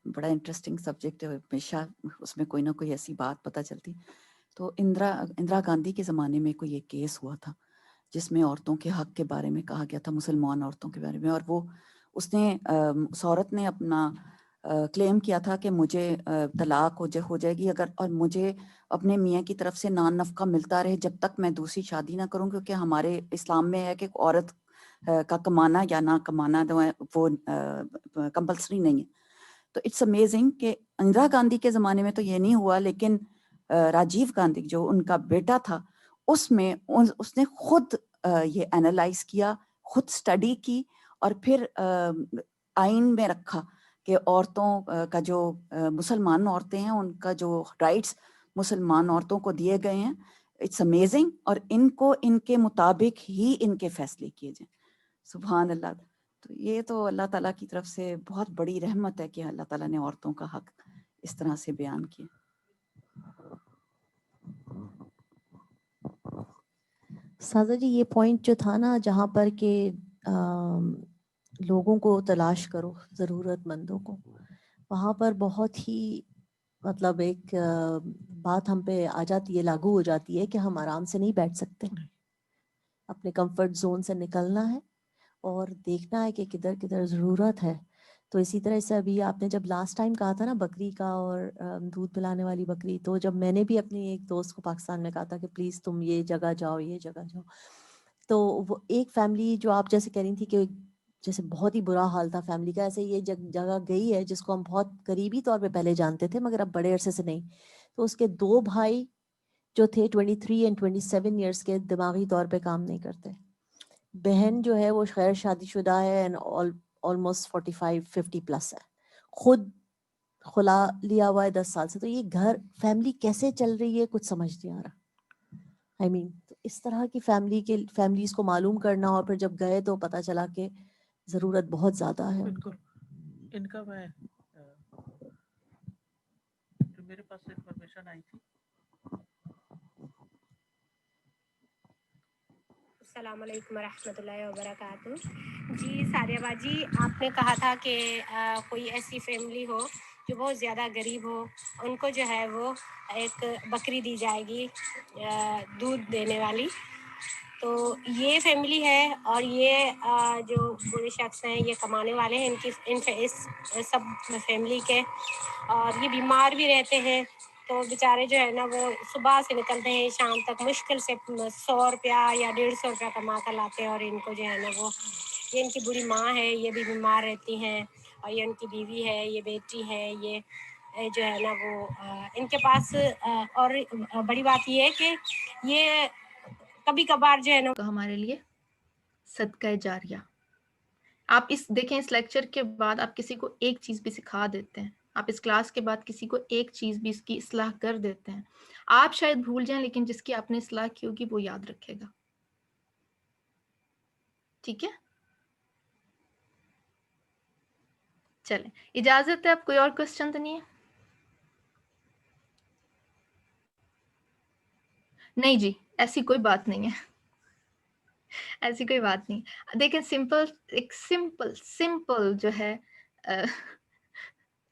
بڑا انٹرسٹنگ سبجیکٹ ہے، ہمیشہ اس میں کوئی نہ کوئی ایسی بات پتہ چلتی. تو اندرا گاندھی کے زمانے میں کوئی ایک کیس ہوا تھا جس میں عورتوں کے حق کے بارے میں کہا گیا تھا، مسلمان عورتوں کے بارے میں، اور وہ اس عورت نے اپنا کلیم کیا تھا کہ مجھے طلاق ہو جائے گی اگر، اور مجھے اپنے میاں کی طرف سے نان نفقہ ملتا رہے جب تک میں دوسری شادی نہ کروں، کیونکہ ہمارے اسلام میں ہے کہ عورت کا کمانا یا نہ کمانا جو ہے وہ کمپلسری نہیں ہے. تو اٹس امیزنگ کہ اندرا گاندھی کے زمانے میں تو یہ نہیں ہوا، لیکن راجیو گاندھی جو ان کا بیٹا تھا اس میں اس نے خود یہ انالائز کیا، خود اسٹڈی کی، اور پھر آئین میں رکھا کہ عورتوں کا جو مسلمان عورتیں ہیں ان کا جو رائٹس مسلمان عورتوں کو دیے گئے ہیں. اٹس امیزنگ، اور ان کو ان کے مطابق ہی ان کے فیصلے کیے جائیں. سبحان اللہ. تو یہ تو اللہ تعالیٰ کی طرف سے بہت بڑی رحمت ہے کہ اللہ تعالیٰ نے عورتوں کا حق اس طرح سے بیان کیا. سازا جی یہ پوائنٹ جو تھا نا جہاں پر کہ لوگوں کو تلاش کرو، ضرورت مندوں کو، وہاں پر بہت ہی مطلب ایک بات ہم پہ آ جاتی ہے، لاگو ہو جاتی ہے کہ ہم آرام سے نہیں بیٹھ سکتے، اپنے کمفرٹ زون سے نکلنا ہے اور دیکھنا ہے کہ کدھر کدھر ضرورت ہے. تو اسی طرح سے ابھی آپ نے جب لاسٹ ٹائم کہا تھا نا بکری کا اور دودھ پلانے والی بکری، تو جب میں نے بھی اپنی ایک دوست کو پاکستان میں کہا تھا کہ پلیز تم یہ جگہ جاؤ، یہ جگہ جاؤ، تو وہ ایک فیملی جو آپ جیسے کہہ رہی تھی کہ جیسے بہت ہی برا حال تھا فیملی کا، ایسے یہ جگہ گئی ہے جس کو ہم بہت قریبی طور پہ پہلے جانتے تھے مگر اب بڑے عرصے سے نہیں. تو اس کے 2 بھائی جو تھے 23 اینڈ 27 ایئرس کے، دماغی طور پہ کام نہیں کرتے. بہن جو ہے وہ غیر شادی شدہ ہے اینڈ آلموسٹ 45-50 پلس ہے، خود خلا لیا ہوا ہے 10 سال سے. تو یہ گھر فیملی کیسے چل رہی ہے کچھ سمجھ نہیں آ رہا. تو اس طرح کی فیملیز کو معلوم کرنا، اور پھر جب گئے تو پتہ چلا کہ ضرورت بہت زیادہ ہے. بالکل. ان کا میں جو میرے پاس انفارمیشن آئی تھی. السلام علیکم ورحمۃ اللہ وبرکاتہ. جی ساریہ باجی، آپ نے کہا تھا کہ کوئی ایسی فیملی ہو جو بہت زیادہ غریب ہو، ان کو جو ہے وہ ایک بکری دی جائے گی دودھ دینے والی. تو یہ فیملی ہے، اور یہ جو بوڑھے شخص ہیں یہ کمانے والے ہیں، اس سب فیملی کے، اور یہ بیمار بھی رہتے ہیں. تو بیچارے جو ہے نا وہ صبح سے نکلتے ہیں شام تک، مشکل سے 100 روپیہ یا 150 روپیہ کما کر لاتے ہیں. اور ان کو جو ہے نا وہ، یہ ان کی بری ماں ہے، یہ بھی بیمار رہتی ہیں، اور یہ ان کی بیوی ہے، یہ بیٹی ہے، یہ جو ہے نا وہ ان کے پاس. اور بڑی بات یہ ہے کہ یہ کبھی کبھار جو ہے نا تو ہمارے لیے صدقہ جاریہ. آپ دیکھیں اس لیکچر کے بعد آپ کسی کو ایک چیز بھی سکھا دیتے ہیں، آپ اس کلاس کے بعد کسی کو ایک چیز بھی اس کی اصلاح کر دیتے ہیں. آپ شاید بھول جائیں لیکن جس کی آپ نے اصلاح کی ہوگی وہ یاد رکھے گا. ٹھیک ہے، چلیں اجازت ہے. اب کوئی اور کوشچن تو نہیں ہے؟ نہیں جی، ایسی کوئی بات نہیں ہے، ایسی کوئی بات نہیں. دیکھیں سمپل جو ہے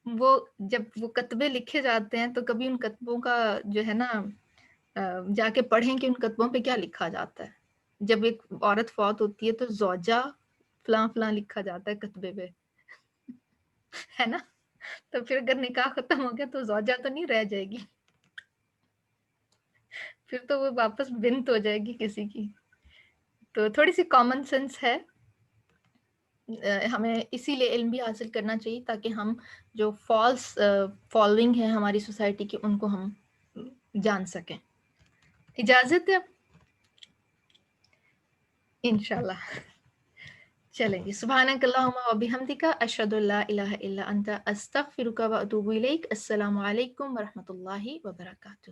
وہ جب وہ کتبے لکھے جاتے ہیں تو کبھی ان کتبوں کا جو ہے نا جا کے پڑھیں کہ ان کتبوں پہ کیا لکھا جاتا ہے. جب ایک عورت فوت ہوتی ہے تو زوجہ فلاں فلاں لکھا جاتا ہے کتبے پہ، ہے نا. تو پھر اگر نکاح ختم ہو گیا تو زوجہ تو نہیں رہ جائے گی، پھر تو وہ واپس بنت ہو جائے گی کسی کی. تو تھوڑی سی کامن سینس ہے، ہمیں اسی لیے علم بھی حاصل کرنا چاہیے تاکہ ہم جو فالس فالوئنگ ہے ہماری سوسائٹی کی ان کو ہم جان سکیں. اجازت ہے اب انشاءاللہ. چلیں جی، سبحانک اللہم و بحمدک، اشہد ان لا الہ الا انت، استغفرک و اتوب الیک. السلام علیکم ورحمۃ اللہ وبرکاتہ.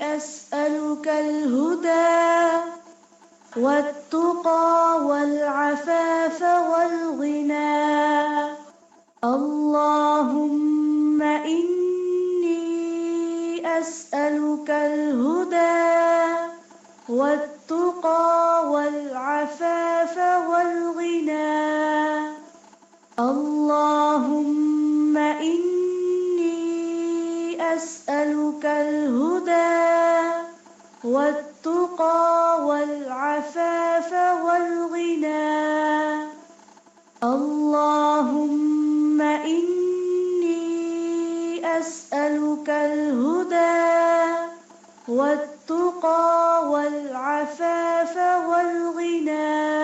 أسألك الهدى والتقى والعفاف والغنى. اللهم إني أسألك الهدى والتقى والعفاف والتقى والعفاف والغنى. اللهم إني أسألك الهدى والتقى والعفاف والغنى.